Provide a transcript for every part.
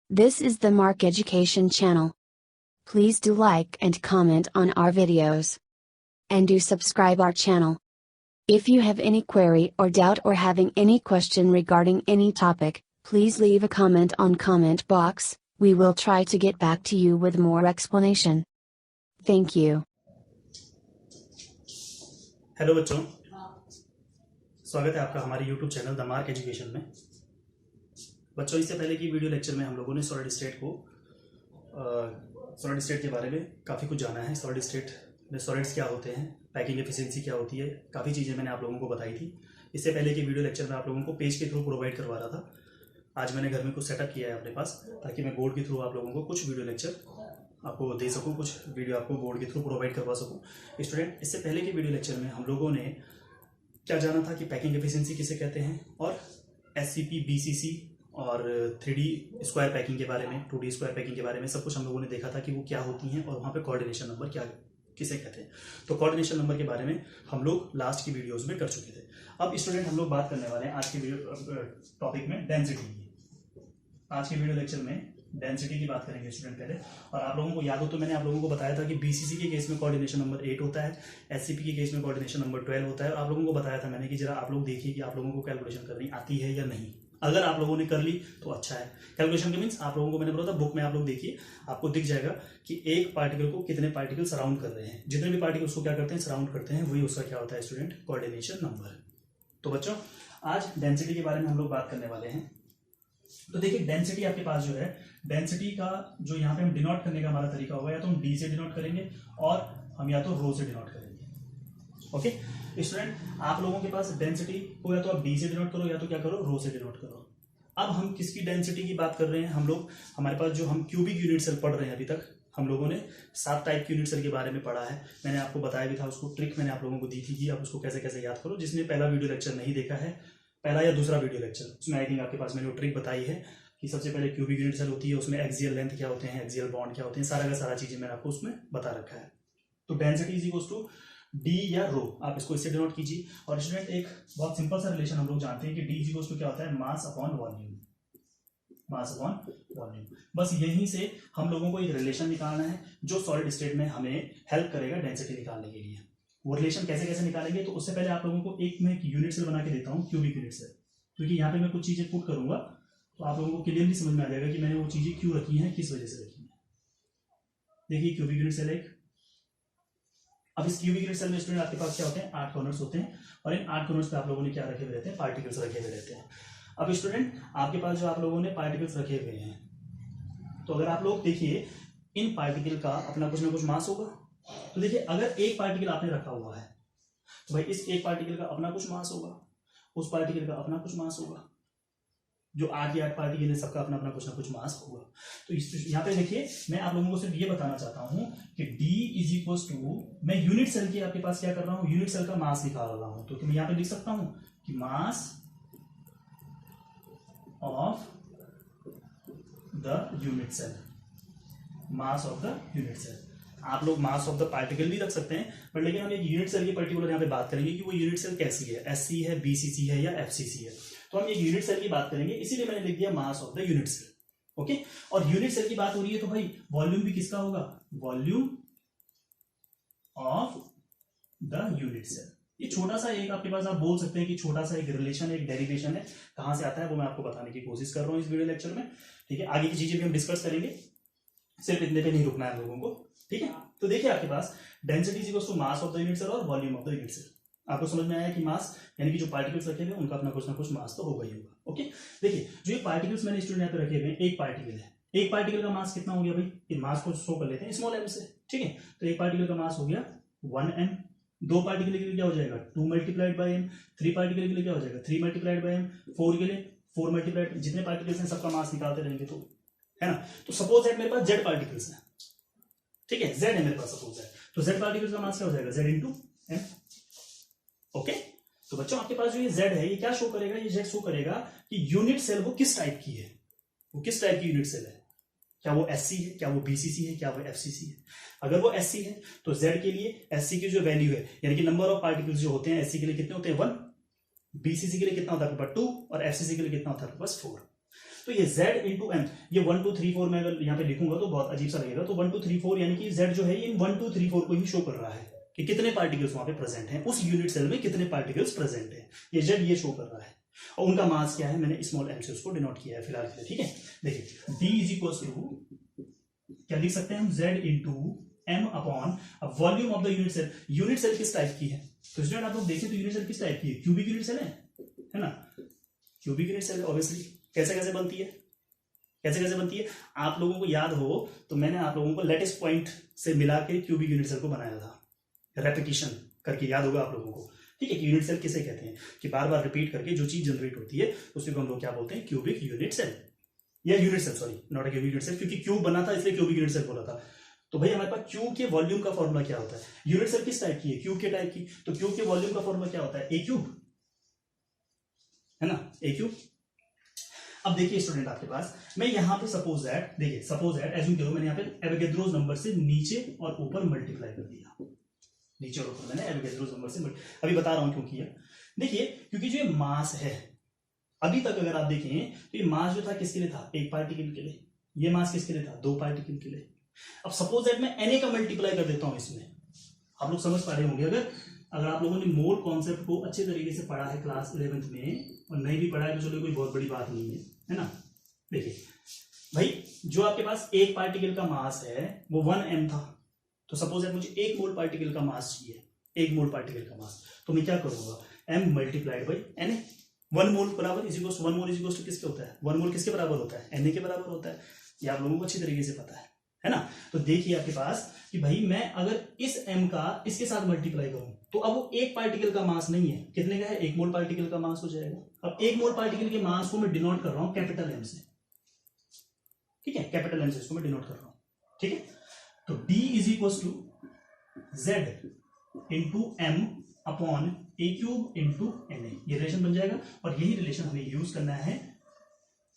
This is the Mark Education channel. Please do like and comment on our videos. And do subscribe our channel. If you have any query or doubt or having any question regarding any topic, please leave a comment on comment box. We will try to get back to you with more explanation. Thank you. Hello बच्चों, स्वागत है आपका हमारे YouTube channel the mark education में। बच्चों, इससे पहले की वीडियो लेक्चर में हम लोगों ने सॉलिड स्टेट के बारे में काफ़ी कुछ जाना है। सॉलिड स्टेट में सॉलिड्स क्या होते हैं, पैकिंग एफिशिएंसी क्या होती है, काफ़ी चीज़ें मैंने आप लोगों को बताई थी। इससे पहले की वीडियो लेक्चर में आप लोगों को पेज के थ्रू प्रोवाइड करवा रहा था। आज मैंने घर में कुछ सेटअप किया है अपने पास, ताकि मैं बोर्ड के थ्रू आप लोगों को कुछ वीडियो लेक्चर आपको दे सकूं, कुछ वीडियो आपको बोर्ड के थ्रू प्रोवाइड करवा सकूं। स्टूडेंट, इससे पहले के वीडियो लेक्चर में हम लोगों ने क्या जाना था कि पैकिंग एफिशिएंसी किसे कहते हैं, और SCP, BCC और 3D स्क्वायर पैकिंग के बारे में, 2D स्क्वायर पैकिंग के बारे में सब कुछ हम लोगों ने देखा था कि वो क्या होती हैं, और वहाँ पे कोऑर्डिनेशन नंबर क्या किसे कहते हैं। तो कोऑर्डिनेशन नंबर के बारे में हम लोग लास्ट की वीडियोज़ में कर चुके थे। अब स्टूडेंट, हम लोग बात करने वाले हैं आज के टॉपिक में डेंसिटी की। आज के वीडियो लेक्चर में डेंसिटी की बात करेंगे स्टूडेंट पहले। और आप लोगों को याद हो तो मैंने आप लोगों को बताया था कि BCC के केस में कोऑर्डिनेशन नंबर 8 होता है, SCP के केस में कोऑर्डिनेशन नंबर 12 होता है। और आप लोगों को बताया था मैंने कि जरा आप लोग देखिए कि आप लोगों को कैलकुलेशन करनी आती है या नहीं। अगर आप लोगों ने कर ली तो अच्छा है। कैलकुलेशन के मीन्स आप लोगों को मैंने बोला था बुक में आप लोग देखिए, आपको दिख जाएगा कि एक पार्टिकल को कितने पार्टिकल सराउंड कर रहे हैं। जितने भी पार्टिकल्स को क्या करते हैं, सराउंड करते हैं, वही उसका क्या होता है स्टूडेंट, कोऑर्डिनेशन नंबर। तो बच्चों, आज डेंसिटी के बारे में हम लोग बात करने वाले हैं। तो देखिए, डेंसिटी आपके पास जो है, डेंसिटी का जो यहाँ पे हम डिनोट करने का हमारा तरीका होगा, या तो हम D से डिनोट करेंगे और हम या तो रो से डिनोट करेंगे। ओके स्टूडेंट, आप लोगों के पास डेंसिटी को या तो आप D से डिनोट करो या तो क्या करो, रो से डिनोट करो। अब हम किसकी डेंसिटी की बात कर रहे हैं, हम लोग हमारे पास जो हम क्यूबिक यूनिट सेल पढ़ रहे हैं, अभी तक हम लोगों ने 7 टाइप की यूनिट सेल के बारे में पढ़ा है। मैंने आपको बताया भी था, उसको ट्रिक मैंने आप लोगों को दी थी कि आप उसको कैसे कैसे याद करो। जिसने पहला वीडियो लेक्चर नहीं देखा है, पहला या दूसरा वीडियो लेक्चर, उसमें आई थिंक आपके पास मैंने वो ट्रिक बताई है कि सबसे पहले क्यूबिक यूनिट सेल होती है, उसमें एक्सियल लेंथ क्या होते हैं, एक्सियल बॉन्ड क्या होते हैं, सारा का सारा चीजें मैंने आपको उसमें बता रखा है। तो density is equals to D या रो, आप इसको इससे डिनोट कीजिए। और स्टूडेंट, एक बहुत सिंपल सा रिलेशन हम लोग जानते हैं कि D इज इक्वल्स टू क्या होता है, mass upon volume, mass upon volume. बस यहीं से हम लोगों को एक रिलेशन निकालना है जो सॉलिड स्टेट में हमें हेल्प करेगा डेंसिटी निकालने के लिए। वो रिलेशन कैसे कैसे निकालेंगे, तो उससे पहले आप लोगों को एक मैं यूनिट सेल बना के देता हूँ, क्यूबिक यूनिट सेल। क्योंकि यहाँ पे मैं कुछ चीजें पुट करूंगा तो आप लोगों को क्लियरली समझ में आ जाएगा कि मैंने वो चीजें क्यों रखी हैं, किस वजह से रखी हैं। देखिए, क्यूबिक यूनिट सेल एक। अब इस क्यूबिक यूनिट सेल में स्टूडेंट आपके पास क्या होते हैं, 8 कॉर्नर्स होते हैं, और इन 8 कॉर्नर्स पे आप लोगों ने क्या रखे हुए रहते हैं, पार्टिकल्स रखे हुए रहते हैं। अब स्टूडेंट, आपके पास जो आप लोगों ने पार्टिकल्स रखे हुए हैं, तो अगर आप लोग देखिए, इन पार्टिकल का अपना कुछ ना कुछ मास होगा। तो देखिए, अगर एक पार्टिकल आपने रखा हुआ है तो भाई इस एक पार्टिकल का अपना कुछ मास होगा, उस पार्टिकल का अपना कुछ मास होगा, जो 8 या 8 पार्टिकल है सबका अपना अपना कुछ ना कुछ मास होगा। तो यहाँ पे देखिए, मैं आप लोगों को सिर्फ ये बताना चाहता हूं कि D इज इक्वल्स टू, मैं यूनिट सेल की आपके पास क्या कर रहा हूं, यूनिट सेल का मास निकाल रहा हूं। तो मैं यहाँ पे लिख सकता हूं कि mass of the unit cell, mass of the unit cell. आप लोग मास ऑफ द पार्टिकल भी रख सकते हैं, पर लेकिन हम एक यूनिट सेल की पर्टिकुलर यहाँ पे बात करेंगे कि वो यूनिट सेल कैसी है, SC है, BCC है या FCC है। तो हम एक यूनिट सेल की बात करेंगे, इसीलिए मैंने लिख दिया mass of the unit cell. Okay, और यूनिट सेल की बात हो रही है तो भाई वॉल्यूम भी किसका होगा, volume of the unit cell. ये छोटा सा एक आपके पास, आप बोल सकते हैं कि छोटा सा एक रिलेशन, एक डेरिवेशन है। कहां से आता है वो मैं आपको बताने की कोशिश कर रहा हूं इस वीडियो लेक्चर में। ठीक है, आगे की चीजें भी हम डिस्कस करेंगे, सिर्फ इतने पे नहीं रुकना है लोगों को। ठीक है, तो देखिए आपके पास density is equals to mass of the unit cell और volume of the unit cell. आपको समझ में आया कि मास यानी कि जो पार्टिकल्स रखे हुए उनका अपना कुछ ना कुछ मास तो होगा ही होगा। ओके, देखिए, जो ये पार्टिकल्स मैंने स्टूडेंट यहाँ पे रखे हुए हैं, एक पार्टिकल है, एक पार्टिकल का मास कितना हो गया भाई, इन मास को शो कर लेते हैं स्मॉल m से। ठीक है, तो एक पार्टिकल का मास हो गया 1m, 2 पार्टिकल के लिए क्या हो जाएगा 2 मल्टीप्लाइड बाय m, 3 पार्टिकल के लिए क्या हो जाएगा 3 मल्टीप्लाइड बाय m, 4 के लिए 4 मल्टीप्लाइड, जितने पार्टिकल्स हैं सबका मास निकालते रहेंगे तो, है ना। तो सपोज दैट मेरे पास z पार्टिकल्स हैं, ठीक है, z है मेरे पास सपोज है, तो z पार्टिकल्स का मास क्या हो जाएगा, z इंटू m। ओके, तो बच्चों आपके पास जो ये z है, ये क्या शो करेगा, ये z शो करेगा कि यूनिट सेल वो किस टाइप की है, वो किस टाइप की यूनिट सेल है। क्या वो SC है, क्या वो BCC है, क्या वो FCC है। अगर वो SC है तो Z के लिए SC की जो वैल्यू है, यानी कि नंबर ऑफ पार्टिकल्स जो होते हैं SC के लिए कितने होते हैं 1, BCC के लिए कितना होता है 2 और FCC के लिए कितना होता है 4। तो ये z इंटू एम, ये 1 2 3 4 मैं अगर यहाँ पे लिखूंगा तो बहुत अजीब सा लगेगा, तो 1 2 3 4 यानी कि z जो है ये 1 2 3 4 को ही शो कर रहा है कि कितने पार्टिकल्स वहां पे प्रेजेंट हैं, उस यूनिट सेल में कितने पार्टिकल्स प्रेजेंट हैं, ये z ये शो कर रहा है। और उनका मास क्या है, मैंने स्मॉल m से उसको डिनोट किया है फिलहाल के लिए, ठीक है। देखिए d इज इक्वल टू क्या लिख सकते हैं हम, z into m upon volume of the unit cell. Unit cell किस टाइप की है, तो स्टूडेंट आप लोग देखें तो यूनिट सेल किस टाइप की है, क्यूबिक यूनिट सेल है ना, क्यूबिक यूनिट सेल ऑब्वियसली। कैसे कैसे बनती है, कैसे कैसे बनती है, आप लोगों को याद हो तो मैंने आप लोगों को लेटेस्ट पॉइंट से मिला के क्यूबिक यूनिट सेल को बनाया था, रेपिटेशन करके, याद होगा आप लोगों को, ठीक है। यूनिट सेल किसे कहते हैं कि बार बार रिपीट करके जो चीज जनरेट होती है उसी को हम लोग क्या बोलते हैं, क्यूबिक यूनिट सेल या unit cell, sorry not a cubic unit cell, क्योंकि क्यूब बना था इसलिए क्यूबिक यूनिट सेल बोला था। तो भाई हमारे पास क्यूब के वॉल्यूम का फॉर्मूला क्या होता है, यूनिट सेल किस टाइप की है, क्यूब के टाइप की, तो क्यूब के वॉल्यूम का फॉर्मूला क्या होता है, ए क्यूब, है ना, ए क्यूब। अब देखिए स्टूडेंट आपके पास, मैं यहां पे सपोज दैट, देखिए सपोज दैट एज्यूम करो मैंने यहां पे एवोगैड्रोस नंबर से नीचे और ऊपर मल्टीप्लाई कर दिया, नीचे और ऊपर मैंने एवोगैड्रोस नंबर से अभी बता रहा हूं क्यों किया। देखिए क्योंकि जो ये मास है, अभी तक अगर आप देखें तो ये मास जो था किसके लिए था, एक पार्टिकल के लिए, ये मास किसके लिए था, दो पार्टिकल के लिए। अब सपोज दैट मैं Na का मल्टीप्लाई कर देता हूं इसमें, आप लोग समझ पा रहे होंगे, अगर आप लोगों ने मोल कॉन्सेप्ट को अच्छे तरीके से पढ़ा है क्लास 11th में, और नहीं भी पढ़ा है तो चलो कोई बहुत बड़ी बात नहीं है ना। देखिए भाई जो आपके पास एक पार्टिकल का मास है वो 1m था, तो सपोज दैट मुझे 1 मोल पार्टिकल का मास चाहिए, 1 मोल पार्टिकल का मास, तो मैं क्या करूंगा, m multiplied by Na। 1 mole बराबर is equal to 1 mole is equal to किसके होता है, 1 मोल किसके बराबर होता है, Na के बराबर होता है, ये आप लोगों को अच्छी तरीके से पता है ना। तो देखिए आपके पास कि भाई मैं अगर इस m का इसके साथ मल्टीप्लाई करूं तो अब वो एक पार्टिकल का मास नहीं है, कितने का है, 1 मोल पार्टिकल का मास हो जाएगा। अब 1 मोल पार्टिकल के मास को मैं डिनोट कर रहा हूं कैपिटल M से, ठीक है, कैपिटल M से इसको मैं डिनोट कर रहा हूं, ठीक है। तो D is equal to Z into M upon A cube into Na, ये रिलेशन बन जाएगा। और यही रिलेशन हमें यूज करना है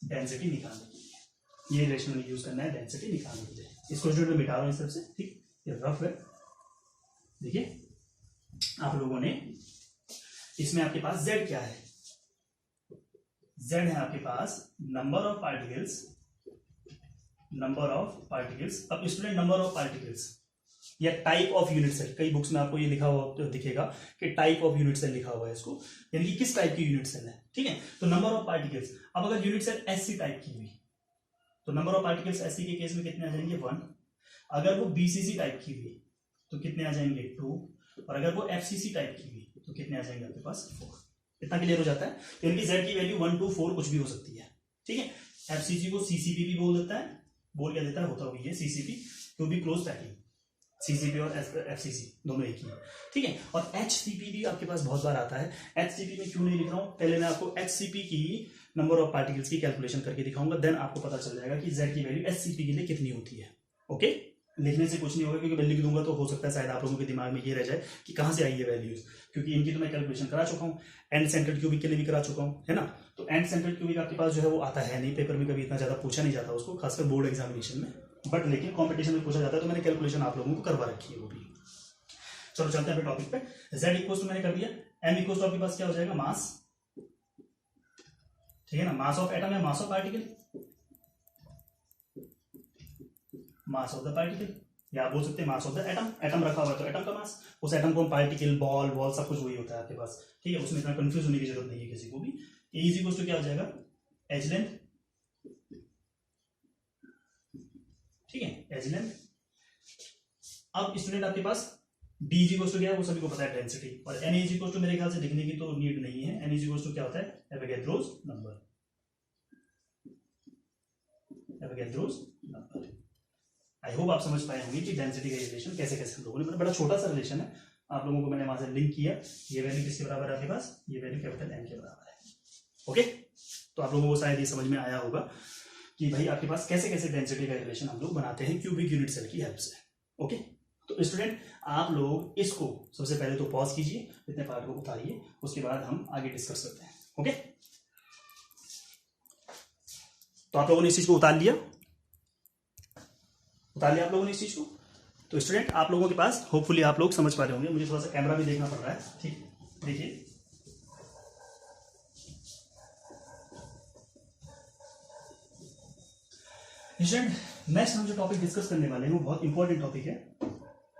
डेंसिटी निकालने के लिए, ये रिलेशन हमें यूज करना है डेंसिटी निकालने के लिए। इसको जो मैं मिटा रहा हूं इस तरफ से, ठीक, ये रफ है। देखिए आप लोगों ने इसमें आपके पास Z क्या है, Z है आपके पास number of particles, number of particles. अब स्टूडेंट नंबर ऑफ पार्टिकल्स या टाइप ऑफ यूनिट सेल, कई बुक्स में आपको ये लिखा हुआ तो दिखेगा कि टाइप ऑफ यूनिट सेल लिखा हुआ है इसको, यानी कि किस टाइप की यूनिट सेल है, ठीक है। तो नंबर ऑफ पार्टिकल्स, अब अगर यूनिट सेल एससी टाइप की हुई तो नंबर ऑफ पार्टिकल्स एससी के केस में कितने आ जाएंगे, 1। अगर वो बीसीसी टाइप की हुई तो कितने आ जाएंगे, 2। और अगर वो एफसीसी टाइप की हुई तो कितने आ जाएंगे आपके पास, 4। इतना क्लियर हो जाता है। तो इनकी जेड की वैल्यू 1 2 4 कुछ भी हो सकती है, ठीक है। एफसीसी को सीसीपी भी बोल देता है, बोल क्या देता है, होता हुई है सीसीपी, क्यों भी क्लोज पैकिंग, सीसीपी और एफसीसी दोनों एक ही है, ठीक है। और एचसीपी भी आपके पास बहुत बार आता है। एचसीपी में क्यों नहीं लिख रहा हूं, पहले मैं आपको एचसीपी की नंबर ऑफ पार्टिकल्स की कैलकुलेशन करके दिखाऊंगा, देन आपको पता चल जाएगा कि जेड की वैल्यू एचसीपी के लिए कितनी होती है। ओके, लिखने से कुछ नहीं होगा, क्योंकि मैं लिख दूंगा तो हो सकता है शायद आप लोगों के दिमाग में ये रह जाए कि कहां से आई ये वैल्यूज, क्योंकि इनकी तो मैं कैलकुलेशन करा चुका हूं, एंड सेंट्रल क्यूबिक के लिए भी करा चुका हूं, है ना। तो एंड सेंट्रल क्यूबिक आपके पास जो है वो आता है नहीं, पेपर में कभी इतना ज्यादा पूछा नहीं जाता उसको, खासकर बोर्ड एग्जामिनेशन में, बट लेकिन कॉम्पिटिशन में पूछा जाता है, तो मैंने कैलकुलेशन आप लोगों को करवा रखी है वो भी। चलो चलते हैं टॉपिक पे। z इक्वल टू मैंने कर दिया, m इक्वल टू आपके पास क्या हो जाएगा, मास, ठीक है ना, मास ऑफ एटम है, mass of particle, mass of the particle, या आप बोल सकते हैं मास ऑफ द एटम। एटम रखा हुआ है तो एटम का मास, उस एटम को पार्टिकल, बॉल वॉल सब कुछ वही होता है आपके पास, ठीक है, उसमें इतना कंफ्यूज होने की जरूरत नहीं है किसी को भी। ए इज इक्वल टू क्या हो जाएगा, एज लेंथ, ठीक है, एज लेंथ। अब स्टूडेंट आपके पास d इज इक्वल टू क्या है, वो सभी को पता है, डेंसिटी। और n इज इक्वल टू मेरे ख्याल से लिखने की तो नीड नहीं है, n इज इक्वल टू क्या होता है, Avogadro's number, Avogadro's number. I hope आप समझ पाए होंगे कि डेंसिटी का रिलेशन कैसे कैसे हम लोगों ने, बड़ा छोटा सा रिलेशन है, आप लोगों को मैंने वहां से लिंक किया। ये वैल्यू किसके बराबर है आपके पास, ये वैल्यू कैपिटल M के बराबर है। ओके, तो आप लोगों को शायद ये समझ में आया होगा कि भाई आपके पास कैसे कैसे डेंसिटी का रिलेशन हम लोग बनाते हैं क्यूबिक यूनिट सेल की हेल्प से। ओके, तो स्टूडेंट आप लोग इसको सबसे पहले तो पॉज कीजिए, इतने पार्ट को उतारिए, उसके बाद हम आगे डिस्कस करते हैं। ओके, तो आप लोगों ने इस चीज को उतार लिया, आप लोगों ने इस चीज को। तो स्टूडेंट आप लोगों के पास होपफुली आप लोग समझ पा रहे होंगे, मुझे थोड़ा सा कैमरा भी देखना पड़ रहा है, ठीक, देखिए स्टूडेंट नेक्स्ट हम जो टॉपिक डिस्कस करने वाले हैं वो बहुत इंपॉर्टेंट टॉपिक है,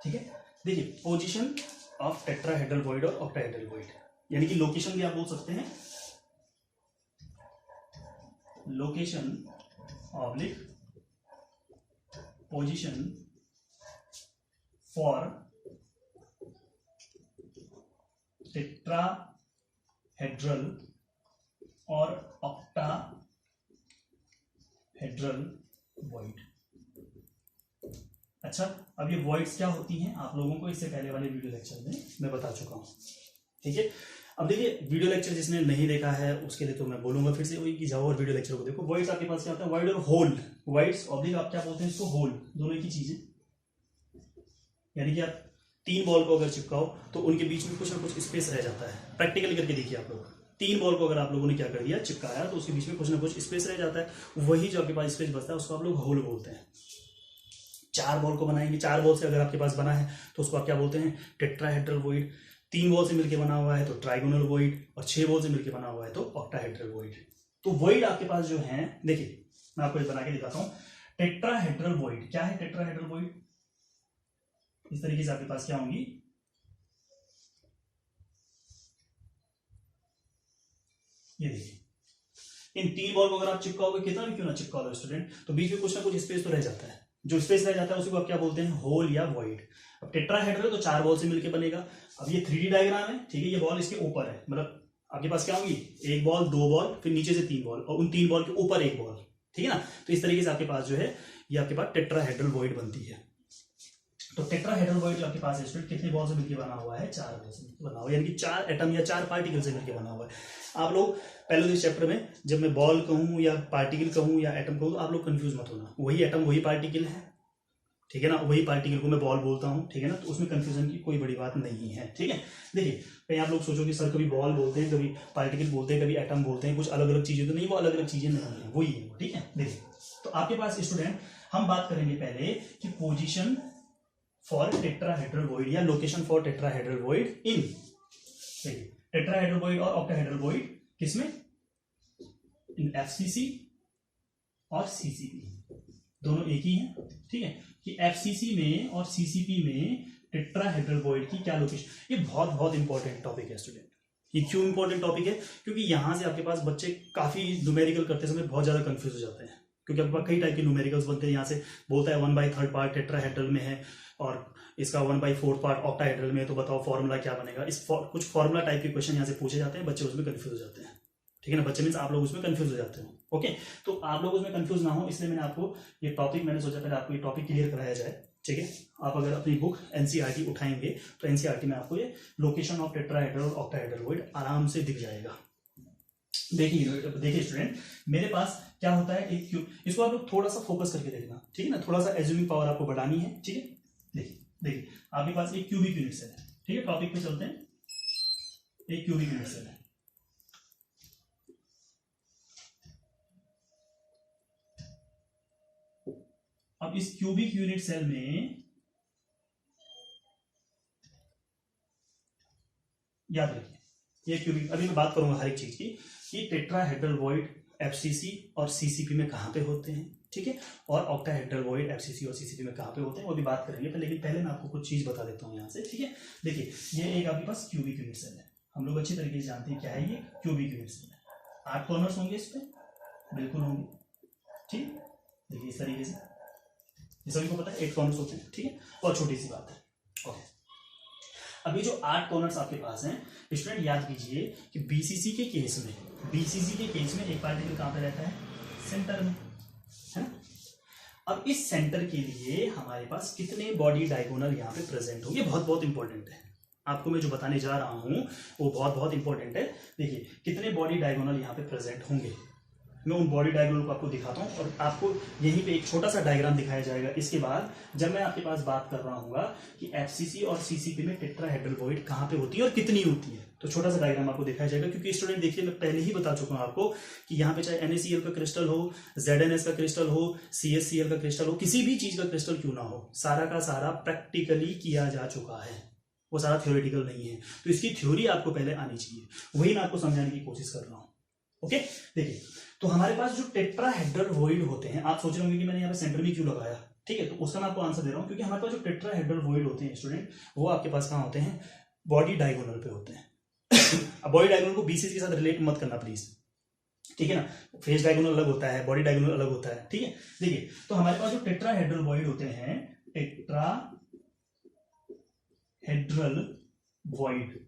ठीक है। देखिए, पोजीशन ऑफ टेट्राहेड्रल वॉइड और ऑक्टाहेड्रल वॉइड, यानी कि लोकेशन भी आप बोल सकते हैं, location oblique position for tetrahedral और ऑक्टाहेड्रल वॉइड। अच्छा, अब ये वॉइड्स क्या होती हैं आप लोगों को इससे पहले वाले वीडियो लेक्चर में मैं बता चुका हूं, ठीक है। अब देखिए, वीडियो लेक्चर जिसने नहीं देखा है उसके लिए तो मैं बोलूंगा फिर से वही कि जाओ और वीडियो लेक्चर को देखो। वॉइड्स आपके पास क्या होता है, वॉइड और होल। वॉइड्स ऑब्लिक आप क्या बोलते हैं इसको, होल, दोनों एक ही चीज है। यानी कि आप 3 बॉल को अगर चिपकाओ तो उनके बीच में कुछ ना कुछ स्पेस रह जाता है। प्रैक्टिकली करके देखिए आप लोग, 3 बॉल को अगर आप लोगों ने क्या कर दिया, चिपकाया, तो उसके बीच में कुछ ना कुछ स्पेस रह जाता है। वही जो आपके पास स्पेस बचता है उसको आप लोग होल बोलते हैं। 4 बॉल को बनाएंगे, 4 बॉल से अगर आपके पास बना है तो उसको आप क्या बोलते हैं, टेट्राहेड्रल वॉइड। 3 बॉल से मिलकर बना हुआ है तो ट्राइगोनल वॉइड, और 6 बॉल से मिलकर बना हुआ है तो ऑक्टाहेड्रल वॉइड। तो वॉइड आपके पास जो है, देखिए मैं आपको बना के दिखाता हूं। टेट्राहेड्रल वॉइड क्या है, टेट्राहेड्रल वॉइड इस तरीके से आपके पास क्या होंगी, ये देखिए, इन 3 बॉल को अगर आप चिपकाओगे, कितना भी क्यों ना चिपकाओ स्टूडेंट, तो बीच में कुछ ना कुछ स्पेस तो रह जाता है। जो स्पेस रह जाता है उसी को आप क्या बोलते हैं, होल या वॉइड। अब टेट्राहेड्रल तो 4 बॉल से मिलकर बनेगा। अब ये 3D डायग्राम है, ठीक है, ये बॉल इसके ऊपर है, मतलब आपके पास क्या होगी, 1 बॉल, 2 बॉल, फिर नीचे से 3 बॉल, और उन 3 बॉल के ऊपर 1 बॉल, ठीक है ना। तो इस तरीके से आपके पास जो है ये आपके पास टेट्राहेड्रल वॉइड बनती है। तो टेट्राहेड्रल वॉइड जो आपके पास है स्टूडेंट, कितने बॉल से मिलकर बना हुआ है, 4 बॉल से बना हुआ है, यानी कि 4 एटम या 4 पार्टिकल से मिलकर बना हुआ है। आप लोग पहले इस चैप्टर में जब मैं बॉल कहूं या पार्टिकल कहूं या एटम कहूं तो आप लोग कंफ्यूज मत होना, वही एटम वही पार्टिकल है, ठीक है ना। वही पार्टिकल को मैं बॉल बोलता हूं, ठीक है ना, तो उसमें कंफ्यूजन की कोई बड़ी बात नहीं है, ठीक है। देखिए, कहीं आप लोग सोचो कि सर कभी बॉल बोलते हैं, कभी पार्टिकल बोलते हैं, कभी एटम बोलते हैं, कुछ अलग अलग चीजें, तो नहीं, वो अलग अलग चीजें नहीं है, वही है, ठीक है। देखिए, तो आपके पास स्टूडेंट हम बात करेंगे पहले कि पोजीशन फॉर टेट्राहेड्रल वॉइड या location for tetrahedral void in, tetrahedral void और ऑक्टाहेड्रल वॉइड किसमें, इन एफसीसी और सीसीपी, दोनों एक ही हैं, ठीक है। कि एफसीसी में और सीसीपी में टेट्राहेड्रल वॉइड की क्या लोकेशन, ये बहुत बहुत इंपॉर्टेंट टॉपिक है स्टूडेंट। ये क्यों इंपॉर्टेंट टॉपिक है, क्योंकि यहां से आपके पास बच्चे काफी न्यूमेरिकल करते समय बहुत ज्यादा कंफ्यूज हो जाते हैं, क्योंकि आपके पास कई टाइप के न्यूमेरिकल्स बनते हैं। यहाँ से बोलता है 1/3 पार्ट टेट्राहेड्रल में है और इसका 1/4 पार्ट ऑक्टाहेड्रल में है, तो बताओ फॉर्मूला क्या बनेगा। कुछ फॉर्मूला टाइप के क्वेश्चन यहाँ से पूछे जाते हैं, बच्चे उसमें कंफ्यूज हो जाते हैं, ठीक है ना। बच्चे मीन्स आप लोग उसमें कंफ्यूज हो जाते हो, ओके। तो आप लोग उसमें कंफ्यूज ना हो, इसलिए मैंने आपको ये टॉपिक, मैंने सोचा पहले आपको ये टॉपिक क्लियर कराया जाए, ठीक है। आप अगर अपनी बुक एनसीईआरटी उठाएंगे तो एनसीईआरटी में आपको ये लोकेशन ऑफ टेट्राहेड्रल और ऑक्टाहेड्रल वॉइड आराम से दिख जाएगा। देखिए स्टूडेंट, मेरे पास क्या होता है, एक क्यूब, इसको आप लोग थोड़ा सा फोकस करके देखना, ठीक है ना, थोड़ा सा एज्यूमिंग पावर आपको बढ़ानी है, ठीक है। देखिए आपके पास एक क्यूबिक यूनिट सेल है, ठीक है, टॉपिक पे चलते हैं। एक क्यूबिक यूनिट सेल है, अब इस क्यूबिक यूनिट सेल में याद रखिए, ये क्यूबिक, अभी मैं बात करूंगा हर एक चीज की कि टेट्राहेड्रल वॉइड एफसीसी और सीसीपी में कहां पे होते हैं, ठीक है, और ऑक्टाहेड्रल वॉइड एफसीसी और सीसीपी में कहां पे होते हैं, वो भी बात करेंगे। तो लेकिन पहले मैं आपको कुछ चीज बता देता हूं यहां से, ठीक है। देखिए, ये एक आपके पास क्यूबिक यूनिट सेल है, हम लोग अच्छी तरीके से जानते हैं क्या है ये क्यूबिक यूनिट सेल है। 8 कॉर्नर्स होंगे इस पे, बिल्कुल होंगे, ठीक। देखिए इस तरीके से, ये सभी को पता है 8 कॉर्नर्स होते हैं, ठीक है, और छोटी सी बात है, ओके। अभी जो 8 कॉर्नर्स आपके पास हैं स्टूडेंट, याद कीजिए कि बीसीसी के केस में एक पार्टिकल कहां पे रहता है, सेंटर में, है ना। अब इस सेंटर के लिए हमारे पास कितने बॉडी डायगोनल यहाँ पे प्रेजेंट होंगे, बहुत बहुत इंपॉर्टेंट है। आपको मैं जो बताने जा रहा हूं वो बहुत बहुत इंपॉर्टेंट है। देखिए कितने बॉडी डायगोनल यहाँ पे प्रेजेंट होंगे, मैं उन बॉडी डायग्राम को आपको दिखाता हूँ और आपको यहीं पे एक छोटा सा डायग्राम दिखाया जाएगा। इसके बाद जब मैं आपके पास बात कर रहा हूँ कि एफसीसी और सीसीपी में टेट्राहेड्रल वॉइड कहाँ पे होती है और कितनी होती है, तो छोटा सा डायग्राम आपको दिखाया जाएगा। क्योंकि स्टूडेंट देखिए, मैं पहले ही बता चुका हूँ आपको कि यहाँ पे चाहे NaCl का क्रिस्टल हो, ZnS का क्रिस्टल हो, CsCl का क्रिस्टल हो, किसी भी चीज का क्रिस्टल क्यों ना हो, सारा का सारा प्रैक्टिकली किया जा चुका है, वो सारा थ्योरेटिकल नहीं है। तो इसकी थ्योरी आपको पहले आनी चाहिए, वही मैं आपको समझाने की कोशिश कर रहा हूँ। ओके, देखिए तो हमारे पास जो टेट्राहेड्रल वॉइड होते हैं, आप सोच रहे होंगे कि मैंने यहाँ पे सेंटर में क्यों लगाया, ठीक है, तो उसका मैं आपको आंसर दे रहा हूँ क्योंकि हमारे पास जो टेट्राहेड्रल वॉइड होते हैं स्टूडेंट, वो आपके पास कहाँ होते हैं, बॉडी डायगोनल पे होते हैं। अब बॉडी डायगोनल को बीसीसी के साथ रिलेट मत करना प्लीज, ठीक है ना, फेस डायगोनल अलग होता है, बॉडी डायगोनल अलग होता है, ठीक है। देखिए तो हमारे पास जो टेट्राहेड्रल वॉइड होते हैं, टेट्राहेड्रल वॉइड,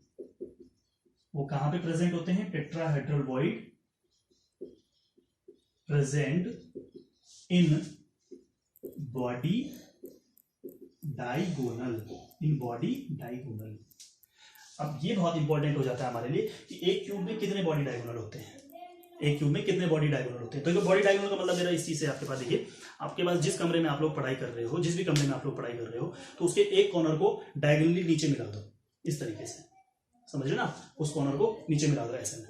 वो कहां पे प्रेजेंट होते हैं, tetrahedral void present in body diagonal, in body diagonal. अब ये बहुत इंपॉर्टेंट हो जाता है हमारे लिए कि एक क्यूब में कितने बॉडी डायगोनल होते हैं, एक क्यूब में कितने बॉडी डायगोनल होते हैं। तो बॉडी डायगोनल का मतलब मेरा इस चीज से आपके पास, देखिए आपके पास जिस कमरे में आप लोग पढ़ाई कर रहे हो, जिस भी कमरे में आप लोग पढ़ाई कर रहे हो, तो उसके एक कॉर्नर को डायगोनली नीचे मिला दो, इस तरीके से, समझ रहे ना, उस कॉर्नर को नीचे मिला दो ऐसे में,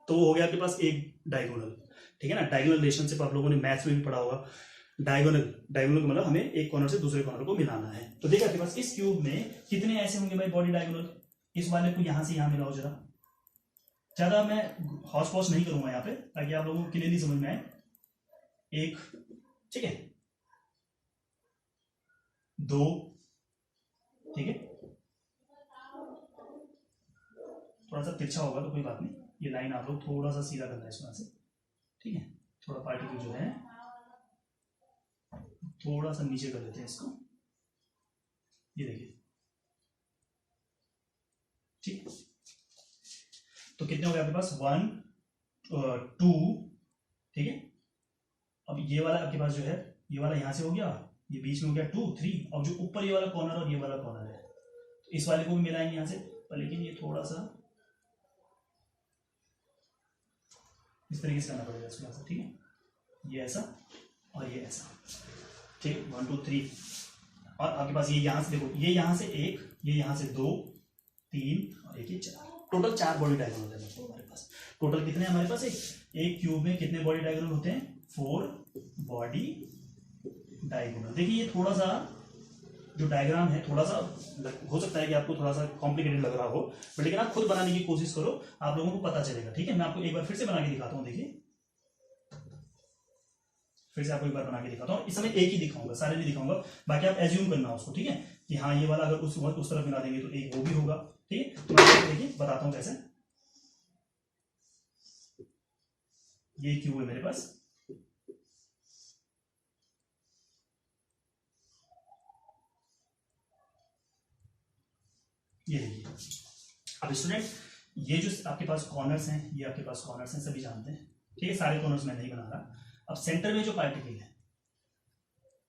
तो वो हो गया आपके पास एक डायगोनल, ठीक है ना। डायगोनल रिलेशनशिप आप लोगों ने मैथ्स में भी पढ़ा होगा, डायगोनल का मतलब हमें एक कॉर्नर से दूसरे कॉर्नर को मिलाना है। तो देखिए आपके पास इस क्यूब में कितने ऐसे होंगे भाई बॉडी डायगोनल, इस वाले को यहां से यहां मिलाओ जरा, ज्यादा मैं हॉस पॉस नहीं करूंगा यहाँ पे ताकि आप लोगों को क्लियरली समझ में आए। एक, ठीक है, दो, ठीक है, थोड़ा सा तिरछा होगा तो कोई बात नहीं, ये लाइन आप लोग थोड़ा सा सीधा करना है इसमें से, ठीक है, थोड़ा पार्टिकल जो है थोड़ा सा नीचे कर लेते हैं इसको, ये देखिए, ठीक। तो कितने हो गए आपके पास, 1 2, ठीक है। अब ये वाला आपके पास जो है, ये वाला यहां से हो गया, ये बीच में हो गया 2 3, और जो ऊपर ये वाला कॉर्नर और ये वाला कॉर्नर है, तो इस वाले को भी मिलाएंगे यहां से, लेकिन ये थोड़ा सा इस तरीके से करना पड़ेगा इसको, ठीक है, ये ऐसा और ये ऐसा, ठीक, 1 2 3, और आपके पास ये यहां से देखो, ये यहां से 1, ये यहां से 2 3 और ये 4, टोटल 4 बॉडी डायगोनल है हमारे पास। टोटल कितने हमारे पास, एक क्यूब में कितने बॉडी डायगोनल होते हैं, 4 बॉडी डायगोनल। देखिए ये थोड़ा सा जो डायग्राम है थोड़ा सा हो सकता है कि आपको थोड़ा सा कॉम्प्लिकेटेड लग रहा हो, बट लेकिन आप खुद बनाने की कोशिश करो, आप लोगों को पता चलेगा, ठीक है। मैं आपको एक बार फिर से बना के दिखाता हूं, देखिए फिर से आपको एक बार बना के दिखाता हूं, इस समय एक ही दिखाऊंगा, सारे नहीं दिखाऊंगा, बाकी आप एज्यूम करना उसको, ठीक है, कि हाँ ये वाला अगर उस तरफ मिला देंगे तो एक वो भी होगा, ठीक है। तो मैं देखिए बताता हूं कैसे, ये क्यूब है मेरे पास, ये देखिए। अब स्टूडेंट ये जो आपके पास कॉर्नर्स हैं, ये आपके पास कॉर्नर्स हैं, सभी जानते हैं, ठीक है, सारे कॉर्नर्स मैं नहीं बना रहा। अब सेंटर में जो पार्टिकल है,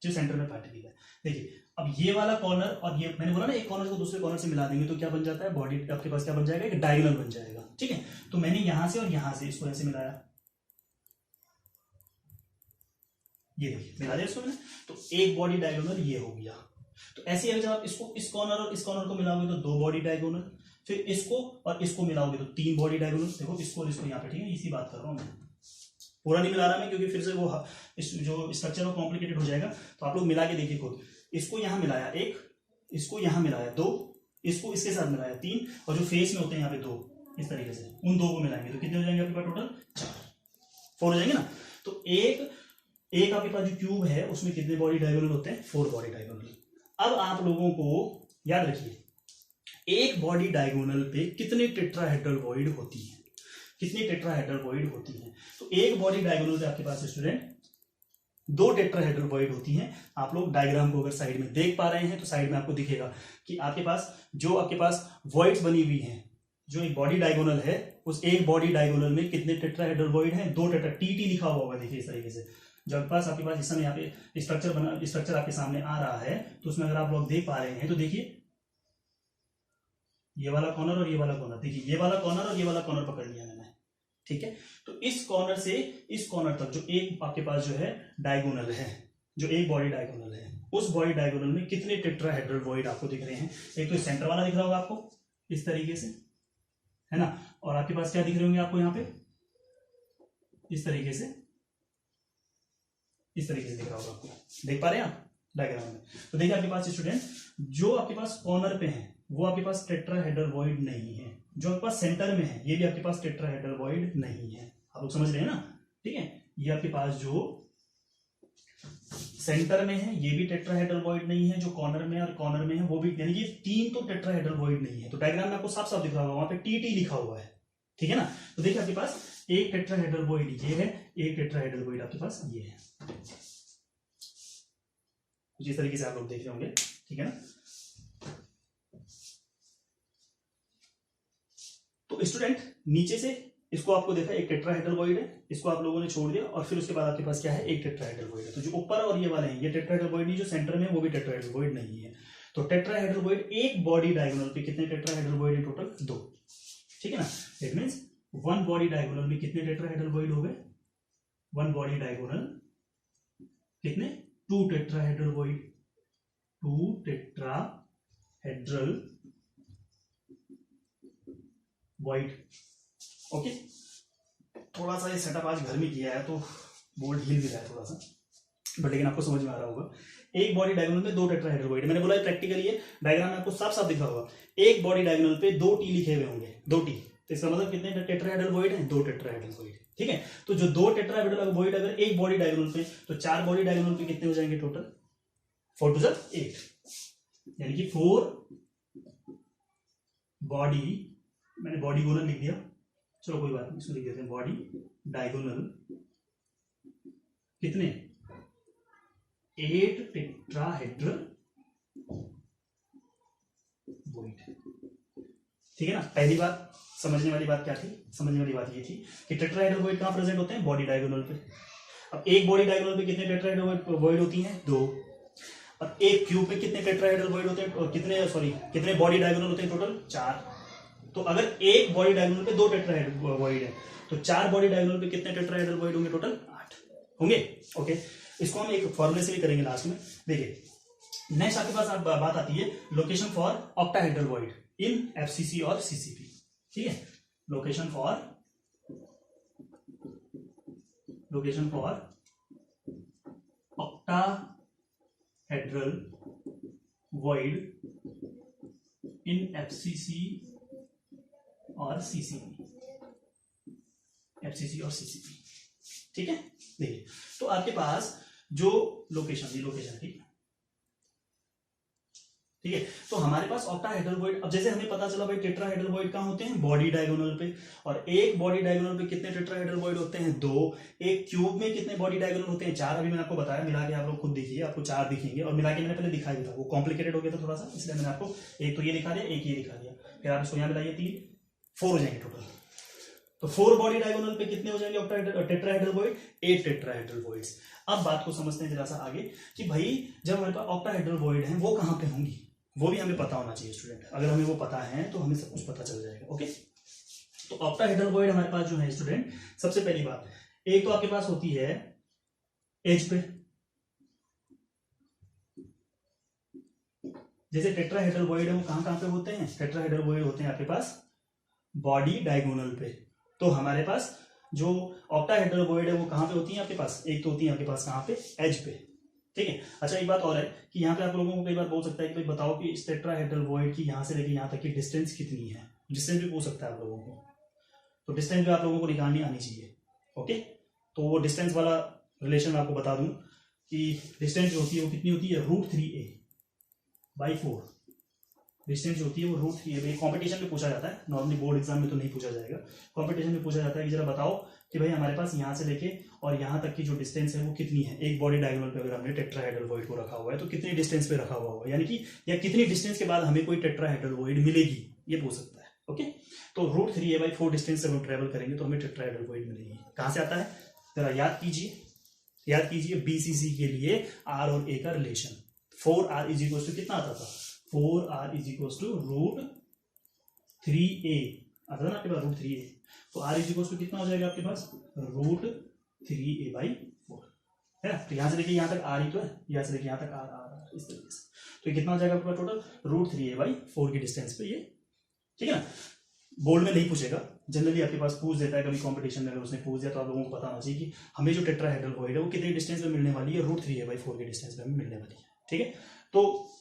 जो सेंटर में पार्टिकल है, देखिए अब ये वाला कॉर्नर और ये, मैंने बोला ना एक कॉर्नर को दूसरे कॉर्नर से मिला देंगे तो क्या बन जाता है, बॉडी आपके पास क्या बन जाएगा, एक डायगोनल बन जाएगा, ठीक है। तो मैंने यहां से और यहां से इसको ऐसे मिलाया, ये देखिए मिला दिया इसको मैंने, तो एक बॉडी डायगोनल ये हो गया। तो ऐसे ही जब आप इसको इस कॉर्नर और इस कॉर्नर को मिलाओगे तो 2 बॉडी डायगोनल, फिर इसको और इसको मिलाओगे तो 3 बॉडी डायगोनल। देखो इसको और इसको यहाँ पे, ठीक है, इसी बात कर रहा हूँ मैं, पूरा नहीं मिला रहा मैं क्योंकि फिर से वो जो स्ट्रक्चर वो कॉम्प्लिकेटेड हो जाएगा। तो आप लोग मिला के देखिए खुद, इसको यहाँ मिलाया 1, इसको यहाँ मिलाया 2, इसको इसके साथ मिलाया 3, और जो फेस में होते हैं यहाँ पे 2, इस तरीके से उन 2 को मिलाएंगे तो कितने हो जाएंगे आपके पास, टोटल 4 हो जाएंगे ना। तो एक आपके पास जो क्यूब है उसमें कितने बॉडी डायगोनल होते हैं, 4 बॉडी डायगोनल। अब आप लोगों को याद रखिए, एक बॉडी डायगोनल पे कितने टेट्राहेड्रल वॉइड होती है, कितनी टेट्राहेड्रल वॉइड होती है। तो एक बॉडी डायगोनल पे आपके पास स्टूडेंट 2 टेट्राहेड्रल वॉइड होती हैं। आप लोग डायग्राम को अगर साइड में देख पा रहे हैं तो साइड में आपको दिखेगा कि आपके पास जो आपके पास वॉइड्स बनी हुई हैं, जो एक बॉडी डायगोनल है उस एक बॉडी डायगोनल में कितने टेट्राहेड्रल वॉइड हैं, 2 टेट्रा, टीटी लिखा हुआ होगा, देखिए इस तरीके से। जब पास आपके पास इस समय यहाँ पे स्ट्रक्चर आपके सामने आ रहा है तो उसमें अगर आप लोग देख पा रहे हैं तो देखिए ये वाला कॉर्नर और ये वाला कॉर्नर, देखिए ये वाला कॉर्नर और ये वाला कॉर्नर पकड़ लिया मैंने, ठीक है। तो इस कॉर्नर से इस कॉर्नर तक जो एक आपके पास जो है डायगोनल है, जो एक बॉडी डायगोनल है, उस बॉडी डायगोनल में कितने टेट्राहेड्रल वॉइड आपको दिख रहे हैं। एक तो सेंटर वाला दिख रहा होगा आपको इस तरीके से, है ना, और आपके पास क्या दिख रहे होंगे आपको यहाँ पे इस तरीके से, इस तरीके से दिख रहा होगा आपको, देख पा रहे हैं आप डायग्राम में। तो देखिए आपके पास स्टूडेंट जो आपके पास कॉर्नर पे है वो आपके पास टेट्राहेड्रल वॉइड नहीं है, जो आपके पास सेंटर में है ये भी आपके पास टेट्राहेड्रल वॉइड नहीं है। आप लोग समझ रहे हैं ना, ठीक है। ये आपके पास जो सेंटर में है ये भी टेट्राहेड्रल नहीं है, जो कॉर्नर में और कॉर्नर में है वो भी, यानी कि 3 तो टेट्राहेड्रल नहीं है। तो डायग्राम में आपको साफ साफ दिख रहा होगा, वहां पे टी लिखा हुआ है, ठीक है ना। तो देखिए आपके पास एक टेट्राहेड्रल ये है, एक टेट्राहेड्रल आपके पास ये है, कुछ इस तरीके से आप लोग देख रहे होंगे, ठीक है ना। तो स्टूडेंट नीचे से इसको आपको देखा एक टेट्राहेड्रल है, इसको आप लोगों ने छोड़ दिया, और फिर उसके बाद आपके पास क्या है, एक टेट्राहेड्रल है। तो जो ऊपर और ये वाले हैं ये टेट्राहेड्रल नहीं, जो सेंटर में वो भी टेट्राहेड्रल नहीं है। तो टेट्राहेड्रल एक बॉडी डायगोनल पे कितने टेट्राहेड्रल है टोटल, 2, ठीक है ना। It means one body diagonal में कितने टेट्राहेड्रल हो गए, वन बॉडी डायगोनल कितने, 2 टेट्राहेड्रल 2 टेट्राहेड्रल ओके। थोड़ा सा ये सेटअप आज घर में किया है तो बोर्ड हिल भी रहा है थोड़ा सा, बट लेकिन आपको समझ में आ रहा होगा। एक बॉडी डायगोनल पे 2 टेट्राहेड्रल मैंने बोला प्रैक्टिकली ये डायग्राम में आपको साफ साफ दिखा होगा। एक बॉडी डायगोनल पे 2 टी लिखे हुए होंगे, 2 टी, तो इसका मतलब कितने टेट्राहेड्रल है, 2 टेट्राहेड्रल, ठीक है। तो जो 2 टेट्राहेड्रल अगर एक बॉडी डायगोनल पे, तो 4 बॉडी डायगोनल पे कितने हो जाएंगे टोटल, 4 टू 8, यानी कि 4 बॉडी, मैंने बॉडी गोनल लिख दिया, चलो कोई बात नहीं, इसको लिख देते हैं बॉडी डायगोनल कितने, 8 टेट्राहेड्रल, ठीक है ना। पहली बात समझने वाली बात क्या थी, समझने वाली बात ये थी कि टेट्राहेड्रल कहां प्रेजेंट होते हैं, बॉडी डायगोनल पे। अब एक बॉडी डायगोनल पे कितने टेट्राहेड्रल होती हैं, 2। अब एक क्यूब पे कितने टेट्राहेड्रल होते हैं, और कितने बॉडी डायगोनल होते हैं टोटल, 4। तो अगर एक बॉडी डायगोनल पे 2 टेट्राहेड्रल है, तो 4 बॉडी डायगोनल पे कितने टेट्राहेड्रल होंगे टोटल, 8 होंगे, ओके। इसको हम एक फॉर्मूले से भी करेंगे लास्ट में। देखिए नेक्स्ट आपके पास बात आती है location for octahedral in FCC और सीसीपी, ठीक है। Location for octahedral in FCC और सीसीपी, एफसीसी और सीसीपी, ठीक है। देखिए तो आपके पास जो लोकेशन, ठीक है, तो हमारे पास ऑक्टाहेड्रल अब जैसे हमें पता चला भाई टेट्राहेड्रल कहां होते हैं, बॉडी डायगोनल पे, और एक बॉडी डायगोनल पे कितने टेट्राहेड्रल होते हैं, 2। एक क्यूब में कितने बॉडी डायगोनल होते हैं, 4। अभी मैंने आपको बताया, मिला के आप लोग खुद देखिए, आपको 4 दिखेंगे, और मिला के मैंने पहले दिखाया भी था, वो कॉम्प्लिकेटेड हो गया था थोड़ा सा, इसलिए मैंने आपको एक तो ये दिखा दिया, एक ये दिखा दिया, फिर आप इसको यहाँ मिलाइए, 3, 4 हो जाएंगे टोटल। तो 4 बॉडी डायगोनल पे कितने हो जाएंगे टेट्राहेड्रल 8 टेट्राहेड्रल। अब बात को समझते हैं जरा सा आगे कि भाई जब हमारे पास ऑक्टाहेड्रल हैं वो कहां पे होंगी, वो भी हमें पता होना चाहिए स्टूडेंट। अगर हमें वो पता है तो हमें सब कुछ पता चल जाएगा, ओके। तो ऑक्टाहेड्रल हमारे पास जो है स्टूडेंट, सबसे पहली बात, एक तो आपके पास होती है एज पे, जैसे टेट्राहेड्रल है वो कहां पे होते हैं, टेट्राहेड्रल होते हैं आपके पास बॉडी डायगोनल पे। तो हमारे पास जो ऑक्टाहेड्रल है वो कहां पे होती है आपके पास, एक तो होती है आपके पास कहां पे, एज पे, ठीक है। अच्छा एक बात और है कि यहाँ पे आप लोगों को कई बार बोल सकता है कि भाई बताओ कि इस टेट्राहेड्रल की यहाँ से लेके यहाँ तक की डिस्टेंस कितनी है, डिस्टेंस भी पूछ सकता है आप लोगों को। तो डिस्टेंस भी आप लोगों को निकालनी आनी चाहिए, ओके। तो वो डिस्टेंस वाला रिलेशन मैं आपको बता दूं कि डिस्टेंस जो होती है वो कितनी होती है, √3a/4। डिस्टेंस जो होती है वो √3a। कॉम्पिटिशन में पूछा जाता है, नॉर्मली बोर्ड एग्जाम में तो नहीं पूछा जाएगा, कॉम्पिटिशन में पूछा जाता है कि जरा बताओ कि भाई हमारे पास यहाँ से लेके और यहाँ तक की जो डिस्टेंस है वो कितनी है। एक बॉडी डायगोनल पे अगर हमने टेट्राहेड्रल को रखा हुआ है तो कितनी डिस्टेंस पे रखा हुआ होगा, यानी कि या कितनी डिस्टेंस के बाद हमें कोई टेट्राहेड्रल मिलेगी, ये पूछ सकता है, ओके। तो √3a/4 डिस्टेंस से हम ट्रेवल करेंगे तो हमें टेट्राहेड्रल मिलेगी। कहां से आता है, जरा याद कीजिए बीसीसी के लिए R और A का रिलेशन। 4R = कितना आता था, 4R = √3a आता था ना आपके पास, √3a। तो R = कितना हो जाएगा आपके पास, √3a/4 है ना। तो यहां से लेके यहां तक R ही तो है, यहां से लेके यहां तक R इस तरीके से। तो कितना हो जाएगा आपका टोटल, √3a/4 की डिस्टेंस पे ये, ठीक है ना। बोर्ड में नहीं पूछेगा, जनरली आपके पास पूछ देता है, कभी कंपटीशन में अगर उसने पूछ दिया तो आप लोगों को पता होना चाहिए कि हमें जो टेट्राहेड्रल है वो कितनी डिस्टेंस पे मिलने वाली है, √3a/4 की डिस्टेंस पे हमें मिलने वाली है, ठीक है। तो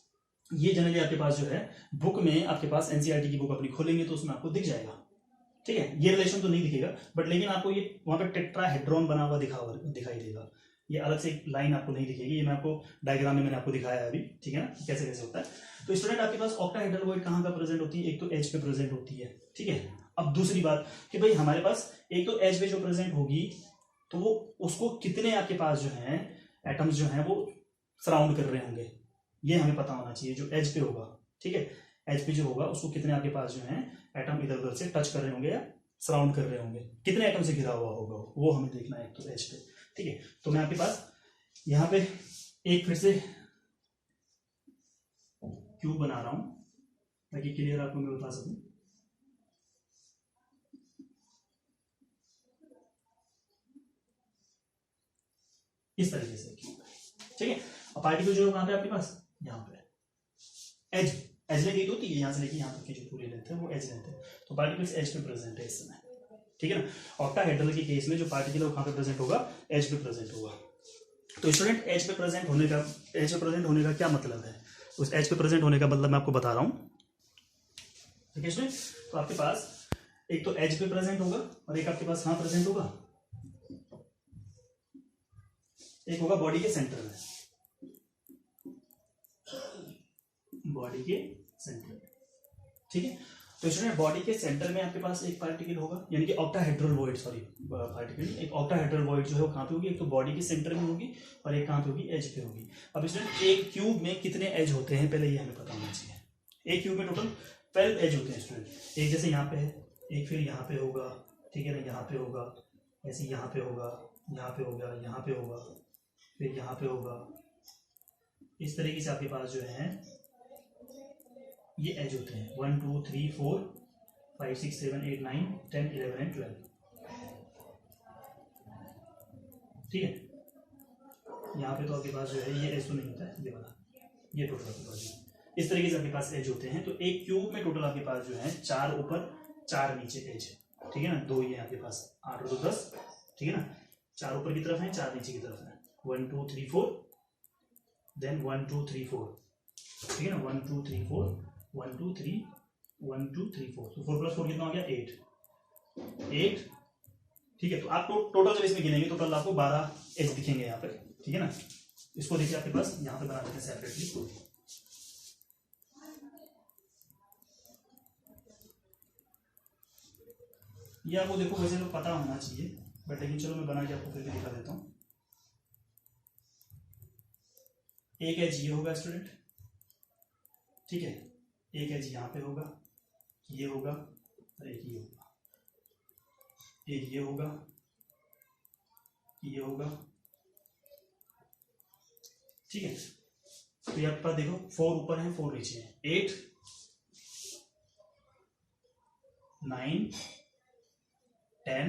ये जनरली आपके पास जो है बुक में, आपके पास एनसीईआरटी की बुक अपनी खोलेंगे तो उसमें आपको दिख जाएगा, ठीक है, ये रिलेशन तो नहीं दिखेगा, बट लेकिन आपको ये वहां पे टेट्राहेड्रॉन बना हुआ दिखाई देगा। ये अलग से एक लाइन आपको नहीं दिखेगी, ये मैं आपको डायग्राम में मैंने आपको दिखाया है अभी, ठीक है ना, कैसे कैसे होता है। तो स्टूडेंट आपके पास ऑक्टाहेड्रल वॉइड कहाँ पे प्रेजेंट होती है? एक तो एज पे प्रेजेंट होती है, ठीक है। अब दूसरी बात कि भाई हमारे पास एक तो एज पे जो प्रेजेंट होगी तो वो उसको कितने आपके पास जो है एटम्स जो है वो सराउंड कर रहे होंगे, ये हमें पता होना चाहिए। जो एज पे होगा, ठीक है, एज पे जो होगा उसको कितने आपके पास जो है एटम इधर उधर से टच कर रहे होंगे या सराउंड कर रहे होंगे, कितने एटम से घिरा हुआ होगा वो हमें देखना है एक तो एज पे, ठीक है। तो मैं आपके पास यहाँ पे एक फिर से क्यूब बना रहा हूं ताकि क्लियर आपको मैं बता सकूं। इस तरीके से क्यूब, ठीक है। अब पार्टिकल जो है कहां पे आपके पास? यहाँ पे एज लेंथ होती है, यहां से लेके यहां तक की जो पूरी लेंथ है वो एज लेंथ है। तो पार्टिकल्स एज पे प्रेजेंट है इस समय, ठीक है ना। ऑक्टाहेड्रल के केस में जो पार्टिकल है वो कहां पे प्रेजेंट होगा? एज पे प्रेजेंट होगा। तो स्टूडेंट एज पे प्रेजेंट होने का क्या मतलब है? उस एज पे प्रेजेंट होने का मतलब मैं आपको बता रहा हूं, ठीक है स्टूडेंट। तो आपके पास एक तो एज पे प्रेजेंट होगा और एक आपके पास कहां प्रेजेंट होगा? एक होगा बॉडी के सेंटर में, बॉडी के सेंटर, ठीक है। तो स्टूडेंट बॉडी के सेंटर में आपके पास एक पार्टिकल होगा, यानी कि ऑक्टाहेड्रल वॉइड, सॉरी पार्टिकल, एक ऑक्टाहेड्रल वॉइड जो है वो कहां पे होगी? एक तो बॉडी के सेंटर में होगी और एक कहां पे होगी? एज पे होगी। अब स्टूडेंट एक क्यूब में कितने एज होते हैं पहले ये हमें पता होना चाहिए। एक क्यूब में टोटल 12 एज होते हैं स्टूडेंट। एक जैसे यहाँ पे है, एक फिर यहाँ पे होगा, ठीक है ना, यहाँ पे होगा, ऐसे यहाँ पे होगा, यहाँ पे होगा, यहाँ पे होगा, फिर यहाँ पे होगा। इस तरीके से आपके पास जो है ये एज होते हैं 1 2 3 4 5 6 7 8 9 10 11 एंड 12, ठीक है। यहाँ पे तो आपके पास जो है ये एज तो नहीं होता है, ये वाला, ये टोटल आपके पास है। इस तरीके से आपके पास एज होते हैं। तो एक क्यूब में टोटल आपके पास जो है 4 ऊपर 4 नीचे एज है, ठीक है ना। 2 ये आपके पास 8 और 2 10, ठीक है ना। 4 ऊपर की तरफ है, 4 नीचे की तरफ है। 1 2 3 4, देन 1 2 3 4, ठीक है ना। 1 2 3 4, 1 2 3, 1 2 3 4, तो 4 + 4 कितना हो गया? 8, ठीक है। तो आप टोटल जब इसमें गिनेंगे तो टोटल आपको 12 एज दिखेंगे यहाँ पे, ठीक है ना। इसको देखिए आपके पास यहाँ पे बना देते हैं सेपरेटली। ये आपको देखो वैसे तो पता होना चाहिए, बट लेकिन चलो मैं बना के आपको फिर भी दिखा देता हूँ। एक एज ये होगा स्टूडेंट, ठीक है। एक एज यहाँ पे होगा, ये होगा, और एक ये होगा, एक ये होगा, ये होगा, ठीक है। तो ये आपके पास देखो 4 ऊपर है, 4 नीचे है, 8 9 10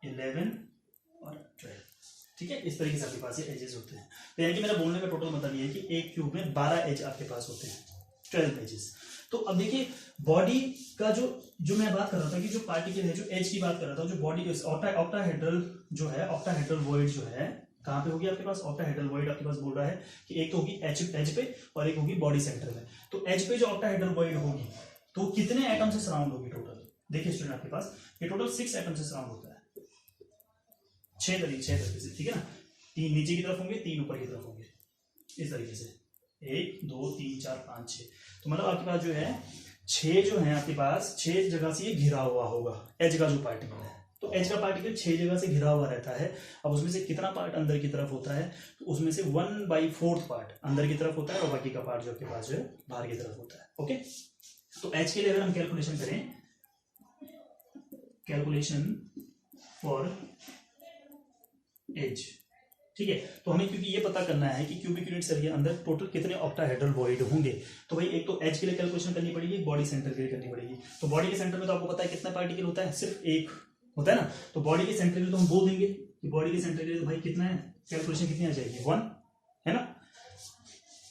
11 और 12, ठीक है। इस तरीके से आपके पास ये एजेस होते हैं। तो यानी कि मेरा बोलने का टोटल मतलब ये है कि एक क्यूब में 12 एज आपके पास होते हैं, 12 एजेस। तो अब देखिए बॉडी का जो मैं बात कर रहा था कि जो पार्टिकल है, जो एज की बात कर रहा था, जो बॉडी ऑक्टाहेड्रल जो है, ऑक्टाहेड्रल वॉइड जो है कहां पे होगी आपके पास? ऑक्टाहेड्रल वॉइड आपके पास बोल रहा है कि एक तो होगी एज पे और एक होगी बॉडी सेंटर में। तो एज पे जो ऑक्टाहेड्रल वॉइड होगी तो कितने एटम से सराउंड होगी टोटल? देखिए स्टूडेंट आपके पास ये टोटल 6 एटम से सराउंड होता है, 6 तरीके से, ठीक है ना। 3 नीचे की तरफ होंगे, 3 ऊपर की तरफ होंगे, इस तरीके से 1 2 3 4 5 6। तो मतलब आपके पास जो है 6 जो है आपके पास 6 जगह से ये घिरा हुआ होगा एज का जो पार्टिकल है। तो एज का पार्टिकल 6 जगह से घिरा हुआ रहता है। अब उसमें से कितना पार्ट अंदर की तरफ होता है? तो उसमें से 1/4 पार्ट अंदर की तरफ होता है और बाकी का पार्ट जो आपके पास जो है बाहर की तरफ होता है। ओके, तो एज के लिए अगर हम कैलकुलेशन करें, कैलकुलेशन फॉर एज, ठीक है। तो हमें क्योंकि ये पता करना है कि क्यूबिक यूनिट सेल के अंदर टोटल कितने ऑक्टाहेड्रल वॉइड होंगे, तो भाई एक तो एज के लिए कैलकुलेशन करनी पड़ेगी, एक बॉडी सेंटर के लिए करनी पड़ेगी। तो बॉडी के सेंटर में तो आपको पता है कितना पार्टिकल होता है? सिर्फ एक होता है ना। तो बॉडी के सेंटर के लिए तो हम बोल देंगे कि बॉडी के सेंटर के लिए तो भाई कितना है, कैलकुलेशन कितनी आ जाएगी? 1 है ना।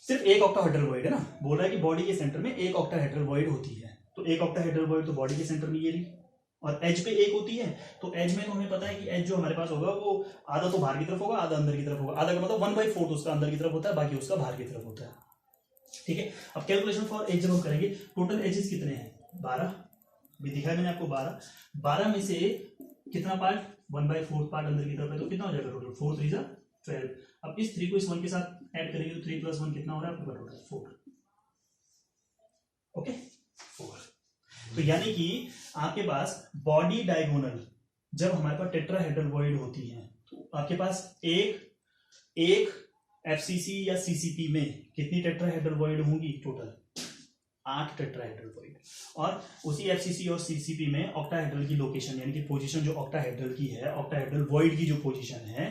सिर्फ एक ऑक्टाहेड्रल वॉइड है ना, बोल रहा है कि बॉडी के सेंटर में एक ऑक्टाहेड्रल वॉइड होती है। तो एक ऑक्टाहेड्रल वॉइड तो बॉडी के सेंटर में ये रही, और एज पे एक होती है। तो एज में तो हमें पता है कि एज जो हमारे पास होगा वो आधा तो बाहर की तरफ होगा, आधा अंदर की तरफ होगा। आधा का मतलब 1/4 उसका अंदर की तरफ होता है, बाकी उसका बाहर की तरफ होता है, ठीक है। अब कैलकुलेशन फॉर एज जब हम करेंगे, टोटल एजेस कितने हैं? 12, अभी दिखाया मैंने आपको 12 में से कितना पार्ट 1/4 पार्ट अंदर की तरफ है, तो कितना हो जाएगा टोटल 4 3 जा 12। अब इस 3 को इस 1 के साथ ऐड करेंगे तो 3 + 1 कितना हो रहा है आपका टोटल 4। ओके 4। तो यानी कि आपके पास बॉडी डायगोनल जब हमारे पास टेट्राहेड्रल वॉइड होती है तो आपके पास एक एफसीसी या सीसीपी में कितनी टेट्राहेड्रल वॉइड होंगी, टोटल 8 टेट्राहेड्रल वॉइड। और उसी एफसीसी और सीसीपी में ऑक्टाहेड्रल की लोकेशन यानी कि पोजीशन जो ऑक्टाहेड्रल की है, ऑक्टाहेड्रल वॉइड की जो पोजीशन है,